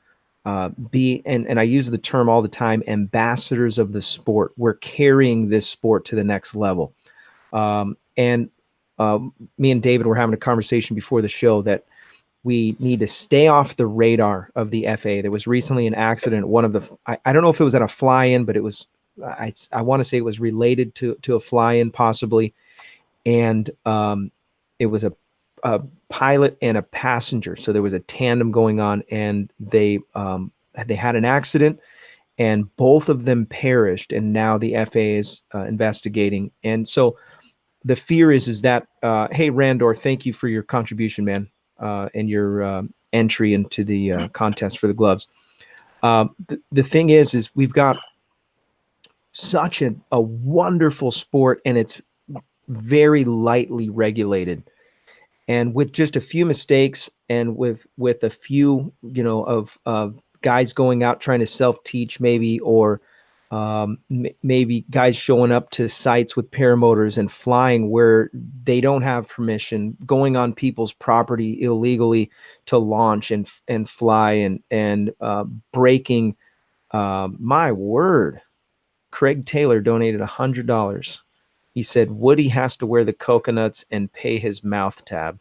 be, and I use the term all the time, ambassadors of the sport. We're carrying this sport to the next level. And me and David were having a conversation before the show that we need to stay off the radar of the FAA. There was recently an accident. One of the, I don't know if it was at a fly-in, but it was, I want to say it was related to a fly-in possibly. And it was a pilot and a passenger. So there was a tandem going on, and they had an accident, and both of them perished. And now the FAA is investigating. And so the fear is that, hey, Randor, thank you for your contribution, man, and your entry into the contest for the gloves. The thing is we've got such a wonderful sport, and it's very lightly regulated. And with just a few mistakes, and with a few, of guys going out trying to self-teach maybe, or maybe guys showing up to sites with paramotors and flying where they don't have permission, going on people's property illegally to launch and fly, and breaking. My word, Craig Taylor donated $100. He said Woody has to wear the coconuts and pay his mouth tab.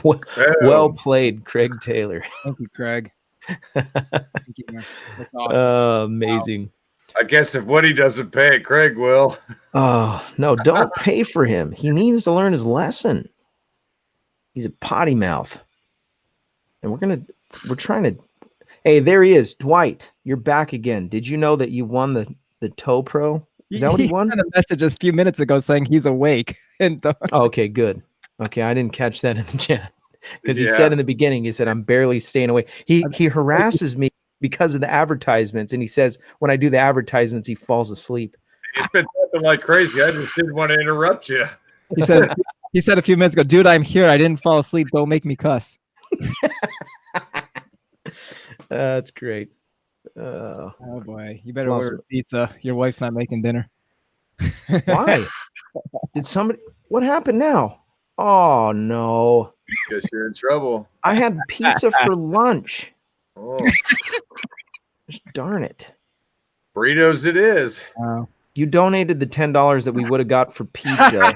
Well played, Craig Taylor. Thank you, Craig. Thank you, man. That's awesome. Amazing. Wow. I guess if Woody doesn't pay it, Craig will. Oh, no, don't pay for him. He needs to learn his lesson. He's a potty mouth. And we're trying to, hey, there he is. Dwight, you're back again. Did you know that you won the Toe Pro? Is that what he won? He sent a message a few minutes ago saying he's awake. And okay, good. Okay, I didn't catch that in the chat. Because he said in the beginning, he said, I'm barely staying awake. He harasses me because of the advertisements. And he says, when I do the advertisements, he falls asleep. He's been talking like crazy. I just didn't want to interrupt you. He said a few minutes ago, dude, I'm here. I didn't fall asleep. Don't make me cuss. That's great. Oh boy. You better order pizza. Your wife's not making dinner. Why? What happened now? Oh, no. Guess you're in trouble. I had pizza for lunch. Oh. Darn it. Burritos it is. You donated the $10 that we would have got for pizza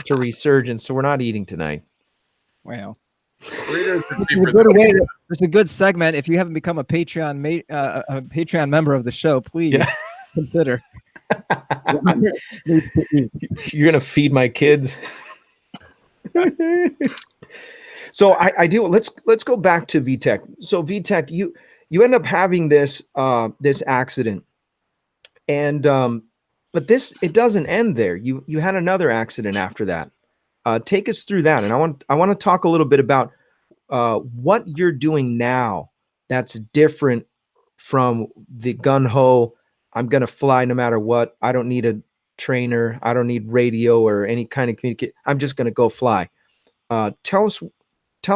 to Resurgence, so we're not eating tonight. Wow. There's a good segment. If you haven't become a Patreon member of the show, please consider. You're gonna feed my kids. So I do. Let's go back to Vitek. So Vitek, you end up having this accident, and but it doesn't end there. You had another accident after that. Take us through that, and I want to talk a little bit about what you're doing now that's different from the gun ho. I'm gonna fly no matter what. I don't need a trainer. I don't need radio or any kind of communicate. I'm just gonna go fly. Tell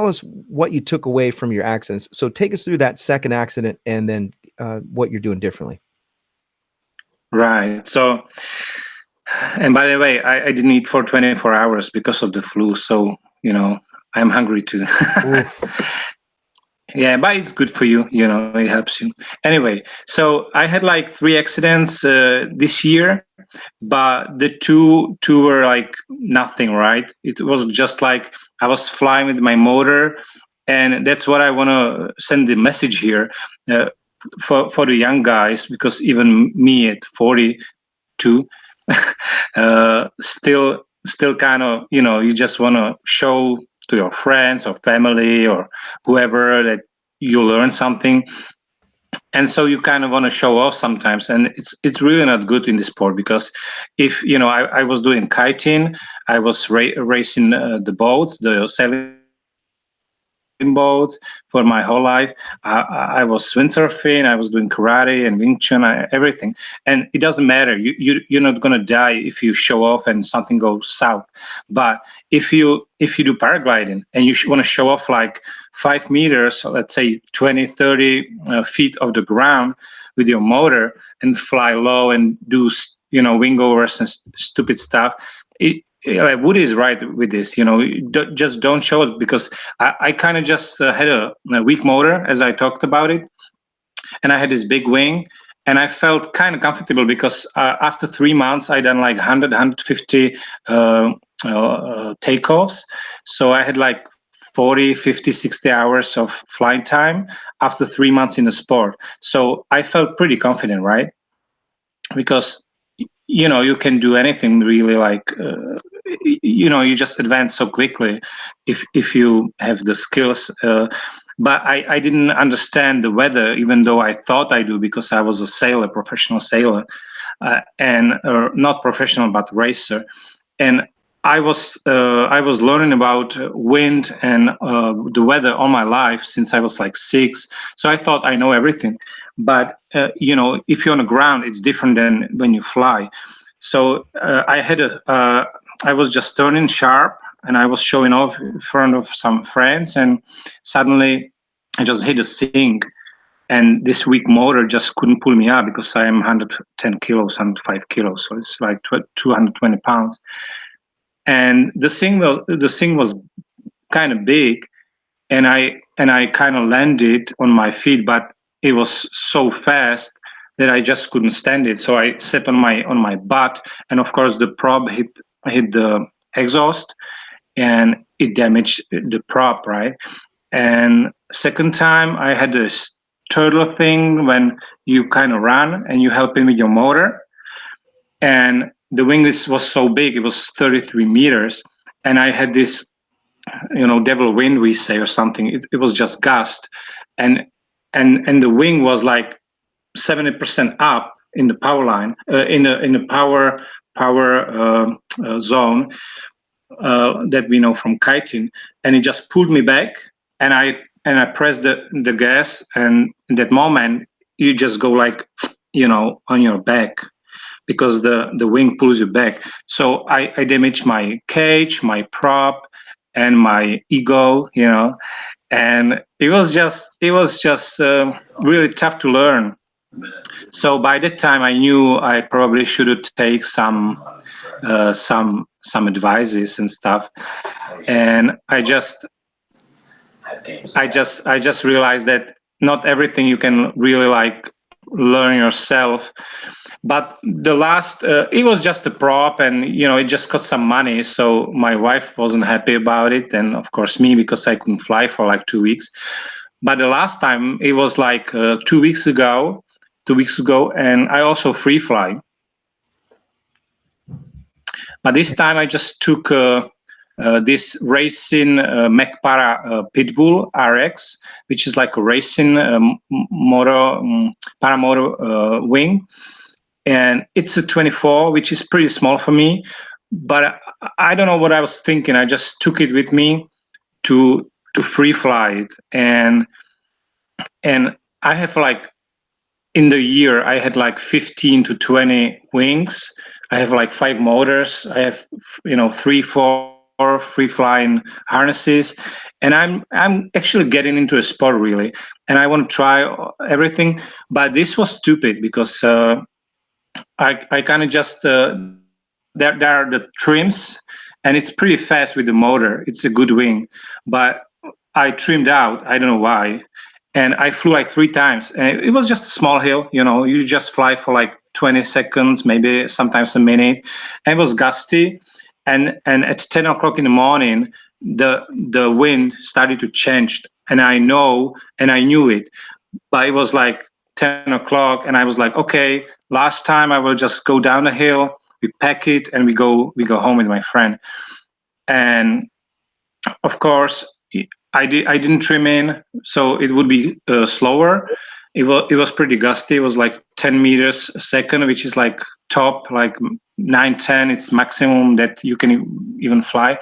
us what you took away from your accidents. So take us through that second accident, and then what you're doing differently. Right. So, and by the way, I didn't eat for 24 hours because of the flu. So, I'm hungry too. Yeah, but it's good for you. It helps you. Anyway, so I had like 3 accidents this year, but the two were like nothing, right? It was just like I was flying with my motor, and that's what I want to send the message here for the young guys, because even me at 42, still kind of, you just want to show to your friends or family or whoever that you learn something. And so you kind of want to show off sometimes, and it's really not good in the sport, because if I was doing kiting, I was racing the boats, the sailing boats for my whole life. I was windsurfing, I was doing karate and Wing Chun, everything, and it doesn't matter. You're not gonna die if you show off and something goes south. But if you do paragliding and you want to show off like 5 meters, so let's say 20, 30 feet off the ground with your motor, and fly low and do wing overs and stupid stuff, Woody is right with this. Just don't show it, because I kind of just had a weak motor, as I talked about it, and I had this big wing, and I felt kind of comfortable because after 3 months I done like 100, 150 takeoffs. So I had like 40, 50, 60 hours of flight time after 3 months in the sport. So I felt pretty confident, right? Because you can do anything really, like you just advance so quickly if you have the skills. But I didn't understand the weather, even though I thought I do, because I was a sailor, professional sailor, and not professional but racer. And I was learning about wind and the weather all my life since I was like 6. So I thought I know everything. But if you're on the ground, it's different than when you fly. So I was just turning sharp, and I was showing off in front of some friends, and suddenly I just hit a sink, and this weak motor just couldn't pull me up because I am 110 kilos, 105 kilos, so it's like 220 pounds. And the thing was kind of big, and I kind of landed on my feet, but it was so fast that I just couldn't stand it. So I sat on my butt, and of course the prop hit the exhaust, and it damaged the prop, right? And second time I had this turtle thing when you kind of run and you help him with your motor, and the wing was so big, it was 33 meters, and I had this devil wind, we say, or something. It was just gust, and the wing was like 70% up in the power line, in the power zone that we know from kiting, and it just pulled me back, and I pressed the gas, and in that moment you just go like on your back, because the wing pulls you back. So I damaged my cage, my prop, and my ego, and it was just really tough to learn. So by that time I knew I probably should take some advices and stuff, and I just realized that not everything you can really like learn yourself. But the last, it was just a prop, and it just cost some money. So my wife wasn't happy about it, and of course me, because I couldn't fly for like 2 weeks. But the last time, it was like 2 weeks ago, and I also free fly. But this time I just took this racing McPara Pitbull RX, which is like a racing paramotor wing. And it's a 24, which is pretty small for me, but I don't know what I was thinking. I just took it with me to free fly it, and I have like, in the year I had like 15 to 20 wings. I have like 5 motors. I have 3-4 free flying harnesses, and I'm actually getting into a sport really, and I want to try everything. But this was stupid because I kind of just there are the trims, and it's pretty fast with the motor. It's a good wing, but I trimmed out. I don't know why, and I flew like 3 times, and it was just a small hill. You just fly for like 20 seconds, maybe sometimes a minute. And it was gusty, and at 10 o'clock in the morning, the wind started to change, and I knew it, but it was like 10 o'clock, and I was like, okay, last time I will just go down the hill, we pack it, and we go home with my friend. And of course, I didn't trim in, so it would be slower. It was pretty gusty. It was like 10 meters a second, which is like top, like 9-10. It's maximum that you can even fly.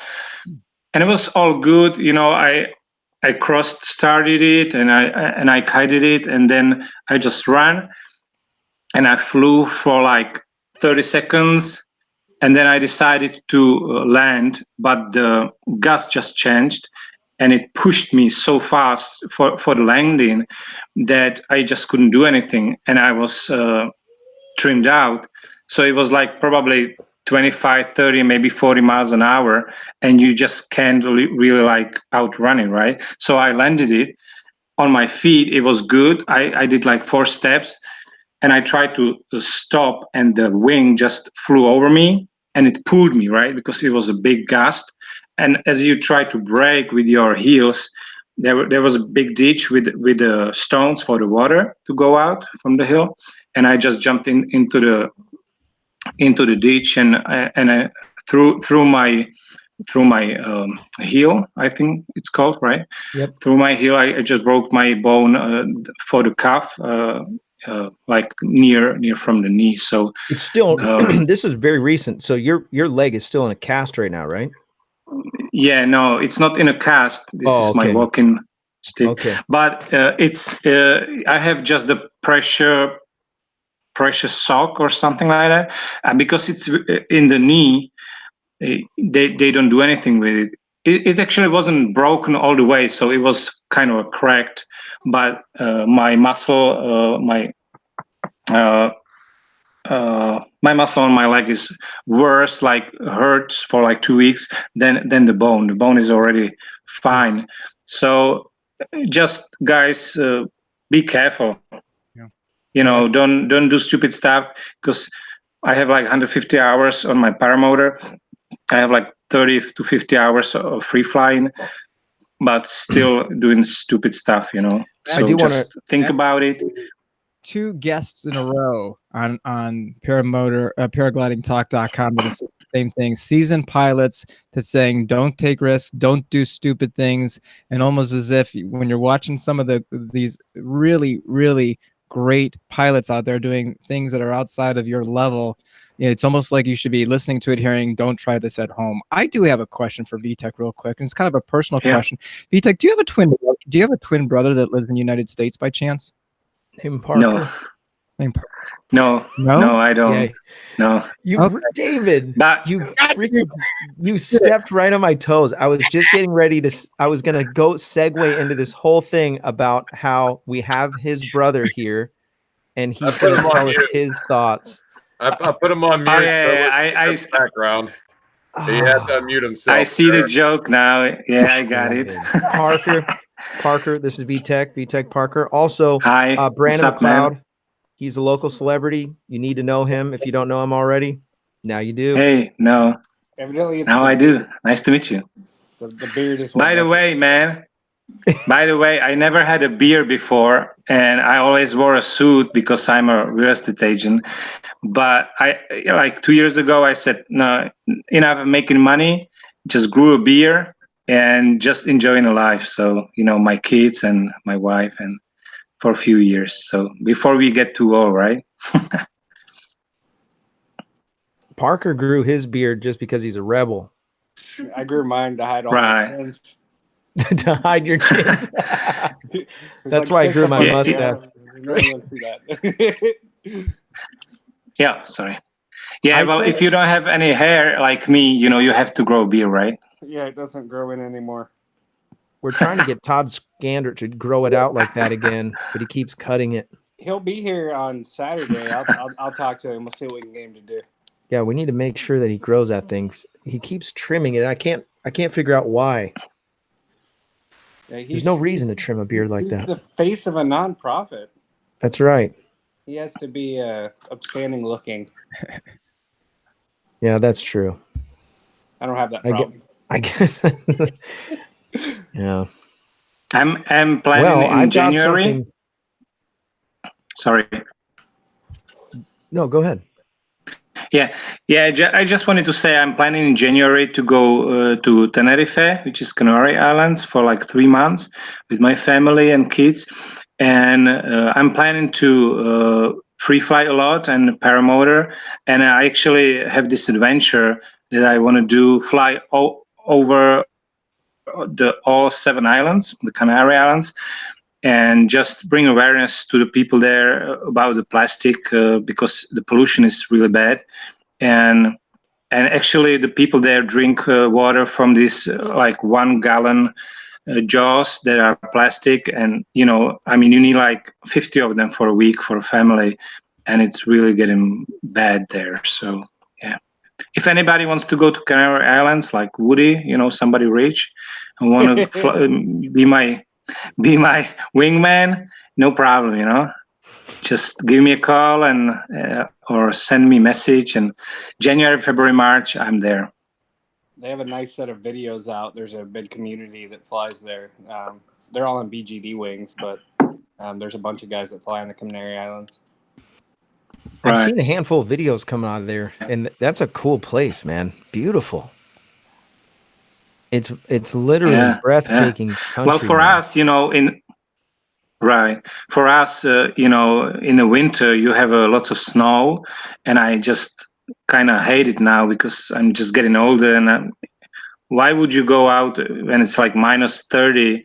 And it was all good. I started it, and I kited it, and then I just ran, and I flew for like 30 seconds, and then I decided to land, but the gust just changed, and it pushed me so fast for the landing that I just couldn't do anything, and I was trimmed out. So it was like probably 25, 30, maybe 40 miles an hour, and you just can't really like outrun it, right? So I landed it, on my feet, it was good. I did like 4 steps, and I tried to stop, and the wing just flew over me, and it pulled me, right, because it was a big gust. And as you try to brake with your heels, there was a big ditch with the stones for the water to go out from the hill, and I just jumped into the ditch, and I through my heel, I think it's called, right? Yep. Through my heel, I just broke my bone for the calf, like near from the knee. So It's still this is very recent. So your leg is still in a cast right now, right? yeah, no, it's not in a cast. This is my okay. walking stick. Okay. But it's I have just the pressure sock or something like that, and because it's in the knee, they don't do anything with it. It actually wasn't broken all the way, so it was kind of cracked. But my muscle, my muscle on my leg is worse, like hurts for like 2 weeks than the bone. The bone is already fine. So just guys, be careful. Yeah. You know, don't do stupid stuff, because I have like 150 hours on my paramotor. I have like 30 to 50 hours of free flying, but still doing stupid stuff, you know. I So do just think about it. 2 guests in a row on paraglidingtalk.com that say the same thing. Seasoned pilots that's saying don't take risks, don't do stupid things, and almost as if when you're watching some of these really, really great pilots out there doing things that are outside of your level, it's almost like you should be listening to it, hearing, don't try this at home. I do have a question for Vitek real quick, and it's kind of a personal question. Vitek, do you have a twin brother that lives in the United States by chance? Name Parker. No, I don't. Yeah. No, David, but you stepped right on my toes. I was just getting ready I was gonna go segue into this whole thing about how we have his brother here, and he's gonna tell us his thoughts. I put him on mute. I background. He had to unmute himself. I see the joke now. Yeah, I got it. Parker, this is Vitek Parker. Also, hi, Brandon up, McCloud. Man? He's a local celebrity. You need to know him if you don't know him already. Now you do. Hey, no. Evidently, it's now I do. Nice to meet you. The beard is. By the way, man. By the way, I never had a beard before, and I always wore a suit because I'm a real estate agent. But like 2 years ago, I said, no, enough of making money. Just grew a beard and just enjoying the life. So, you know, my kids and my wife, and for a few years. So before we get too old, right? Parker grew his beard just because he's a rebel. I grew mine to hide all my chins. To hide your chins. That's why I grew my mustache. Yeah, sorry. Yeah, well, if you don't have any hair like me, you know, you have to grow a beard, right? Yeah, it doesn't grow in anymore. We're trying to get Todd Skander to grow it out like that again, but he keeps cutting it. He'll be here on Saturday. I'll talk to him. We'll see what we can get him to do. Yeah, we need to make sure that he grows that thing. He keeps trimming it. I can't figure out why. Yeah, there's no reason to trim a beard like that. He's the face of a nonprofit. That's right. He has to be upstanding looking. Yeah, that's true. I don't have that problem. I guess. Yeah. I'm planning in January. Sorry. No, go ahead. Yeah. I just wanted to say I'm planning in January to go to Tenerife, which is Canary Islands, for like 3 months with my family and kids. And I'm planning to free fly a lot and paramotor. And I actually have this adventure that I want to do, fly over all 7 islands, the Canary Islands, and just bring awareness to the people there about the plastic, because the pollution is really bad. And actually the people there drink water from these like 1 gallon jaws that are plastic. And, you know, I mean, you need like 50 of them for a week for a family, and it's really getting bad there. So, yeah. If anybody wants to go to Canary Islands, like Woody, you know, somebody rich, and want to be my be my wingman, no problem, you know. Just give me a call and or send me a message. And January, February, March, I'm there. They have a nice set of videos out. There's a big community that flies there. They're all on BGD wings, but there's a bunch of guys that fly on the Canary Islands. I've Right. seen a handful of videos coming out of there, and that's a cool place, man. Beautiful. It's literally breathtaking country. Well, for man. us, you know, for us, you know, in the winter you have lots of snow, and I just kind of hate it now because I'm just getting older. And why would you go out when it's like minus 30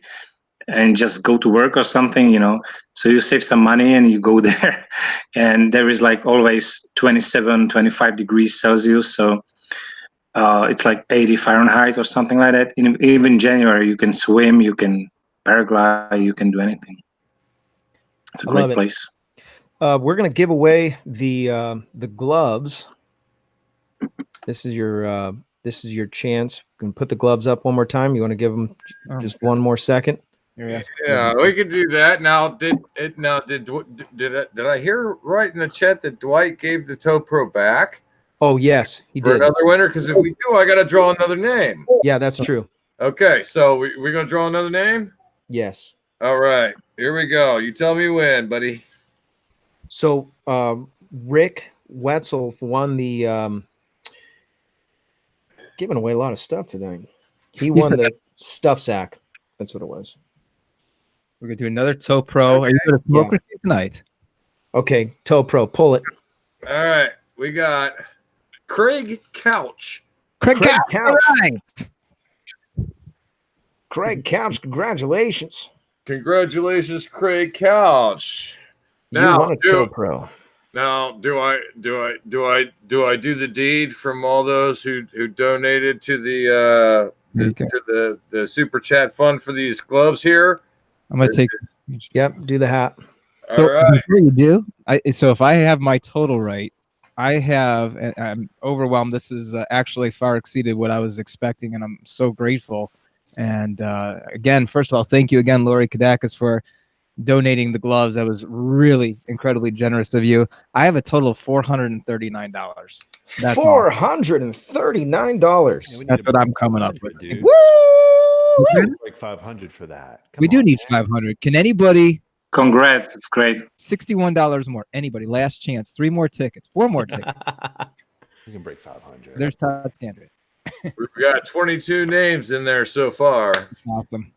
and just go to work or something, you know? So you save some money and you go there, and there is like always 27, 25 degrees Celsius. So it's like 80 Fahrenheit or something like that. Even January, you can swim, you can paraglide, you can do anything. It's a great place. We're gonna give away the gloves. This is your chance. You can put the gloves up one more time. You want to give them just one more second? Yeah, we could do that. Now, did I hear right in the chat that Dwight gave the Toe Pro back? Oh yes, he for did. another winner. Because if we do, I got to draw another name. Yeah, that's true. Okay, so we're gonna draw another name. Yes. All right, here we go. You tell me when, buddy. So Rick Wetzel won the giving away a lot of stuff tonight. He won the stuff sack. That's what it was. We're gonna do another Toe Pro. Are you gonna smoke with me tonight? Okay, Toe Pro, pull it. All right, we got Craig Couch. Craig Couch. Right. Craig Couch, congratulations. Congratulations, Craig Couch. Now, You won a Toe Pro. Now, do I do the deed from all those who donated to the super chat fund for these gloves here? I'm gonna take. Yep, do the hat. So All right. before you do, so if I have my total right, I have, and I'm overwhelmed. This is actually far exceeded what I was expecting, and I'm so grateful. And again, first of all, thank you again, Lori Kadakis, for donating the gloves. That was really incredibly generous of you. I have a total of $439. That's $439. That's what I'm coming up with, dude. Woo! Like 500 for that. Come We do on, need man. 500. Can anybody? Congrats, it's great. $61 more. Anybody? Last chance. 3 more tickets. 4 more tickets. We can break 500. There's Todd Standard. We've got 22 names in there so far. Awesome.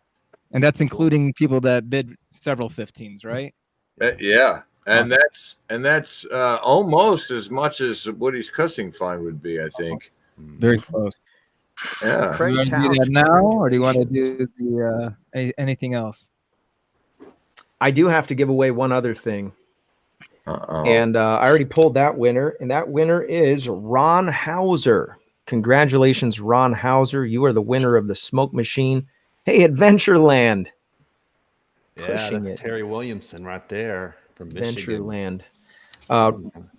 And that's including people that bid several 15s, right? Yeah. And Awesome. that's almost as much as Woody's cussing fine would be, I think. Very close. Yeah. Do you want to do that now, or do you want to do the anything else? I do have to give away one other thing. Uh-oh. And I already pulled that winner, and that winner is Ron Hauser. Congratulations, Ron Hauser. You are the winner of the Smoke Machine. Hey, Adventureland. Yeah, Pushing that's it. Terry Williamson right there from Michigan. Adventureland.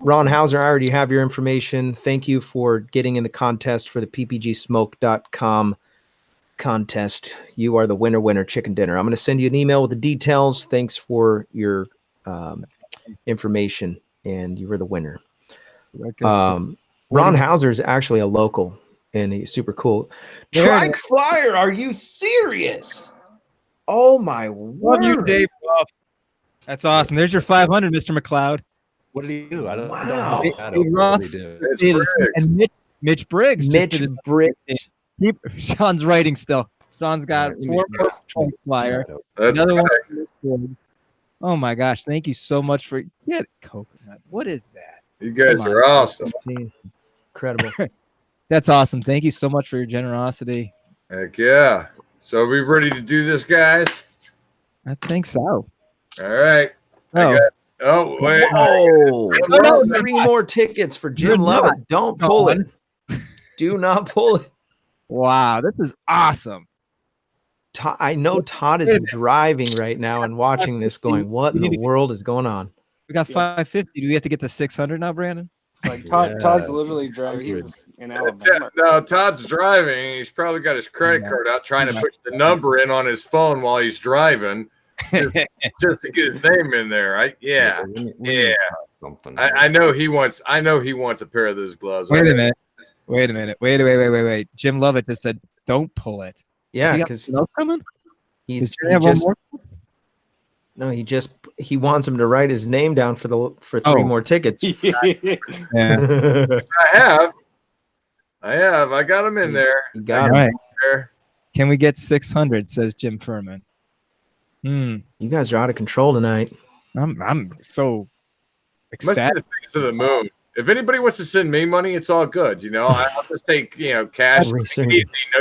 Ron Hauser, I already have your information. Thank you for getting in the contest for the ppgsmoke.com contest. You are the winner chicken dinner. I'm going to send you an email with the details. Thanks for your information, and you were the winner. Ron Hauser is actually a local, and he's super cool. Trike Flyer, are you serious? Oh my word! Love you, Dave. That's awesome. There's your 500, Mr. McCloud. What did he do? I don't Wow. know. I don't know what he did. And Mitch Briggs. Mitch Briggs. Sean's writing still. Sean's got 4 more Trike Flyer. Another one. Oh my gosh! Thank you so much for coconut. What is that? You guys are awesome. Incredible. That's awesome. Thank you so much for your generosity. Heck yeah. So are we ready to do this, guys? I think so. All right. Oh, Wait. Oh, 3 more tickets for Jim Lovett. Don't pull it. Do not pull it. Wow, this is awesome. I know Todd is driving right now and watching this going, what in the world is going on? We got 550. Do we have to get to 600 now, Brandon? Like Todd's literally driving. He's in Alabama. No, Todd's driving. He's probably got his credit card out trying to push the number in on his phone while he's driving, just to get his name in there. Yeah. I know he wants. I know he wants a pair of those gloves. Wait a minute. Wait. Jim Lovett just said, "Don't pull it." Yeah, because he wants him to write his name down for three more tickets. Yeah. I have. I got him in there. You got him right. there. Can we get 600? Says Jim Furman. You guys are out of control tonight. I'm so Must be ecstatic. the face of the moon. If anybody wants to send me money, it's all good. I'll just take cash, no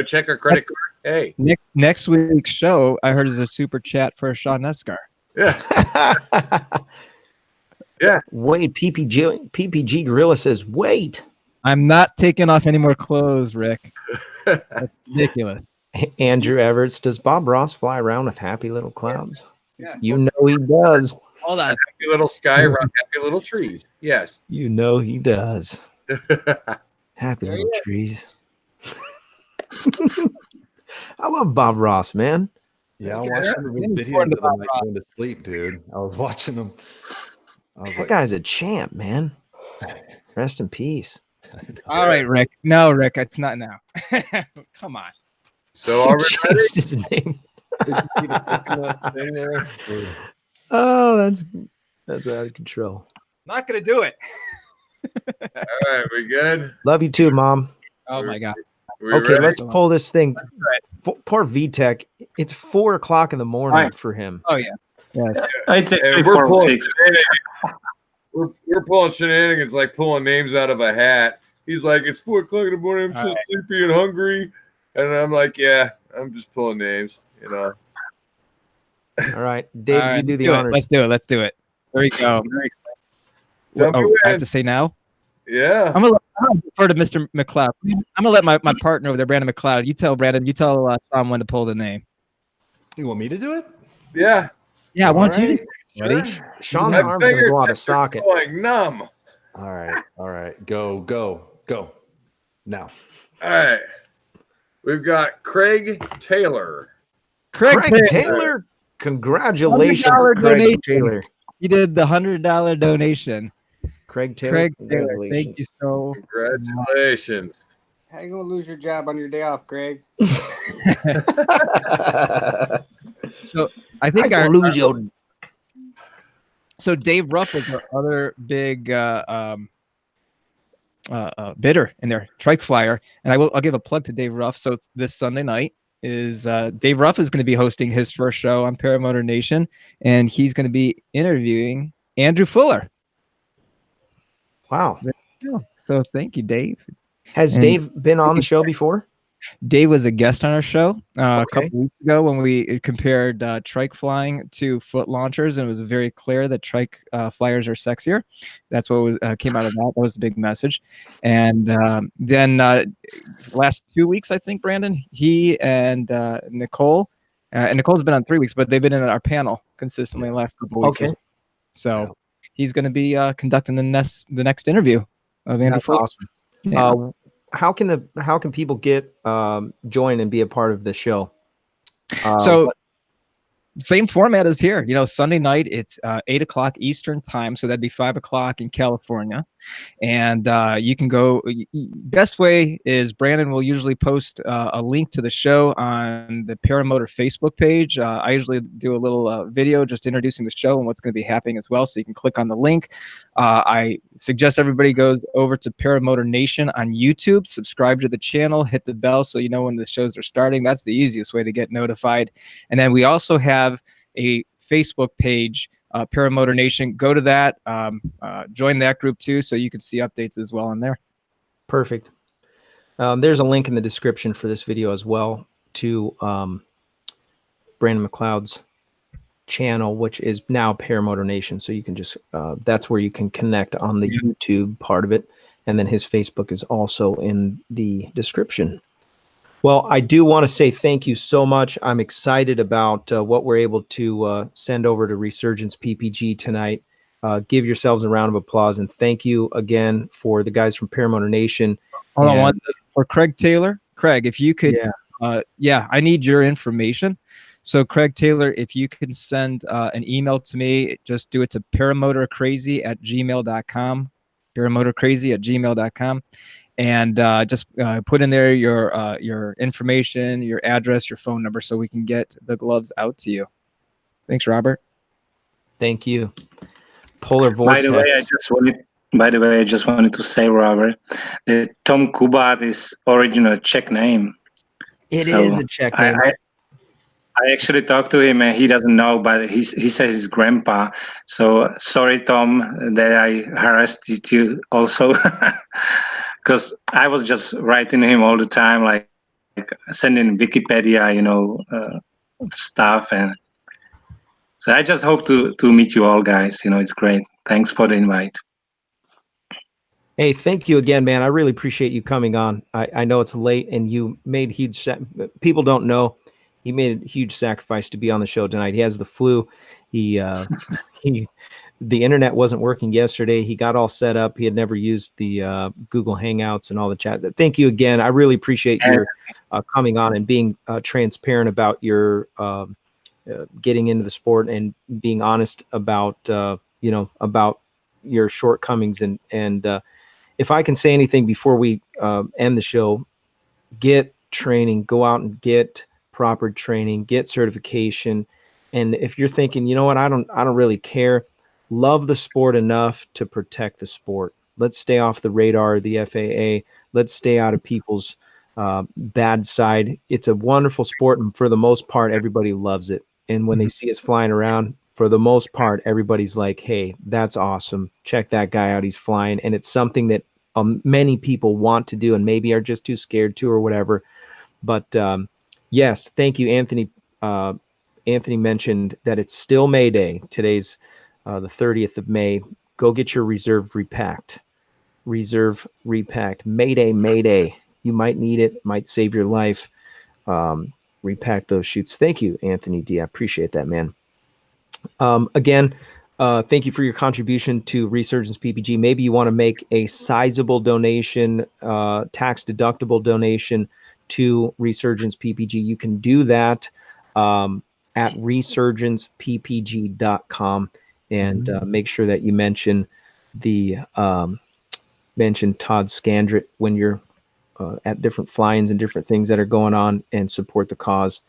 check or credit card. Hey, Next week's show, I heard is a super chat for Sean Nescar. Yeah. Yeah. Wait, PPG Gorilla says, wait. I'm not taking off any more clothes, Rick. That's ridiculous. Andrew Everett, does Bob Ross fly around with happy little clouds? Yeah. You know he does. Hold on. Happy little sky around happy little trees. Yes. You know he does. Happy little trees. I love Bob Ross, man. Yeah, I watched him in video the other night going to sleep, dude. I was watching him. That guy's a champ, man. Rest in peace. All right, Rick. No, Rick, it's not now. Come on. So are we ready? Changed his name. Did you see the coconut thing there? Oh, that's out of control. Not gonna do it. All right, we good? Love you too, Mom. Oh my God. We Okay, ready? let's pull this thing. Poor Vitek. It's 4 o'clock in the morning for him. Oh yeah. Yes. It's Hey, actually we're pulling 4:06. shenanigans. We're pulling shenanigans like pulling names out of a hat. He's like, it's 4 o'clock in the morning. I'm so sleepy and hungry. And I'm like, yeah, I'm just pulling names, All right, Dave, you do the honors. Let's do it. There you go. I'm very excited. Tell me I have when. to say now. Yeah. I'm gonna refer to Mr. McCloud. I'm gonna let my partner over there, Brandon McCloud. You tell Brandon. You tell Tom when to pull the name. You want me to do it? Yeah. Yeah, I want you. Sure. Ready? Sean's My arm's gonna go out of fingertips are socket. going numb. All right. Go. Now. All right. We've got Craig Taylor. Craig Taylor. Congratulations, $100 Craig donation. Taylor. He did the $100 donation. Craig Taylor. Craig Taylor, Congratulations. thank you so. Congratulations. How you gonna lose your job on your day off, Greg? So I think So Dave Ruff is our other big bidder in there, Trike Flyer, and I'll give a plug to Dave Ruff. So this Sunday night is Dave Ruff is going to be hosting his first show on Paramotor Nation, and he's going to be interviewing Andrew Fuller. Wow. So thank you, Dave. Has Dave been on the show before? Dave was a guest on our show a couple weeks ago when we compared trike flying to foot launchers, and it was very clear that trike flyers are sexier. That's what came out of that. That was the big message. And then last 2 weeks, I think, Brandon, he and Nicole, and Nicole's been on 3 weeks, but they've been in our panel consistently the last couple weeks. Okay. So he's going to be conducting the next interview of Andrew Fuller. Awesome. Yeah. How can people get join and be a part of the show? Same format as here. Sunday night it's 8 o'clock Eastern time, so that'd be 5 o'clock in California. And you can go. Best way is Brandon will usually post a link to the show on the Paramotor Facebook page. I usually do a little video just introducing the show and what's going to be happening as well, so you can click on the link. I suggest everybody goes over to Paramotor Nation on YouTube, subscribe to the channel, hit the bell so you know when the shows are starting. That's the easiest way to get notified. And then we also have a Facebook page, Paramotor Nation. Go to that, join that group too, so you can see updates as well on there. Perfect. There's a link in the description for this video as well to Brandon McCloud's channel, which is now Paramotor Nation. So you can just that's where you can connect on the YouTube part of it, and then his Facebook is also in the description. Well, I do want to say thank you so much. I'm excited about what we're able to send over to Resurgence PPG tonight. give yourselves a round of applause and thank you again for the guys from Paramotor Nation. Hold on one for Craig Taylor. Craig, if you could, I need your information. So Craig Taylor, if you can send an email to me, just do it to paramotorcrazy@gmail.com, paramotorcrazy@gmail.com, and just put in there your information, your address, your phone number, so we can get the gloves out to you. Thanks, Robert. Thank you. Polar Vortex. By the way, I just wanted to say, Robert, that Tom Kubat is original Czech name. It is a Czech name. I actually talked to him and he doesn't know, but he says his grandpa. So sorry, Tom, that I harassed you also, because I was just writing him all the time, like sending Wikipedia, stuff, and so I just hope to meet you all, guys. It's great. Thanks for the invite. Hey, thank you again, man. I really appreciate you coming on. I know it's late and you made huge, people don't know, he made a huge sacrifice to be on the show tonight. He has the flu. The internet wasn't working yesterday. He got all set up. He had never used the Google Hangouts and all the chat. Thank you again. I really appreciate your coming on and being transparent about your getting into the sport and being honest about, about your shortcomings. And if I can say anything before we end the show, get training, go out and get proper training, get certification. And if you're thinking, you know what, I don't really care, love the sport enough to protect the sport. Let's stay off the radar of the FAA. Let's stay out of people's bad side. It's a wonderful sport, and for the most part, everybody loves it. And when they see us flying around, for the most part, everybody's like, hey, that's awesome. Check that guy out. He's flying. And it's something that many people want to do and maybe are just too scared to or whatever. But yes, thank you, Anthony. Anthony mentioned that it's still May Day. Today's the 30th of May. Go get your reserve repacked. Reserve repacked. Mayday, Mayday. You might need it. Might save your life. Repack those chutes. Thank you, Anthony D. I appreciate that, man. Again, thank you for your contribution to Resurgence PPG. Maybe you want to make a sizable donation, tax-deductible donation to Resurgence PPG. You can do that at resurgenceppg.com, and make sure that you mention mention Todd Scandrett when you're at different fly-ins and different things that are going on, and support the cause.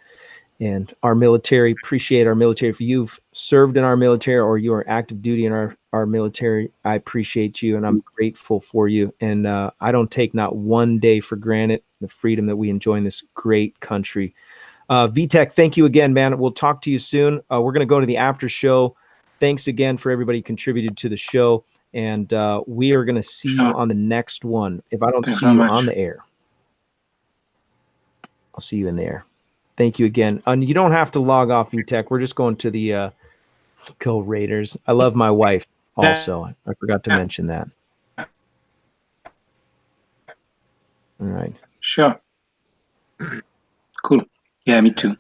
And our military, appreciate our military. If you've served in our military or you are active duty in our military, I appreciate you and I'm grateful for you. And I don't take not one day for granted the freedom that we enjoy in this great country. Vitek, thank you again, man. We'll talk to you soon. We're going to go to the after show. Thanks again for everybody who contributed to the show. And we are going to see you on the next one. If I don't see you on the air, I'll see you in the air. Thank you again. And you don't have to log off, Vitek. We're just going to the Go Raiders. I love my wife also. I forgot to mention that. All right. Sure. Cool. Yeah, me too.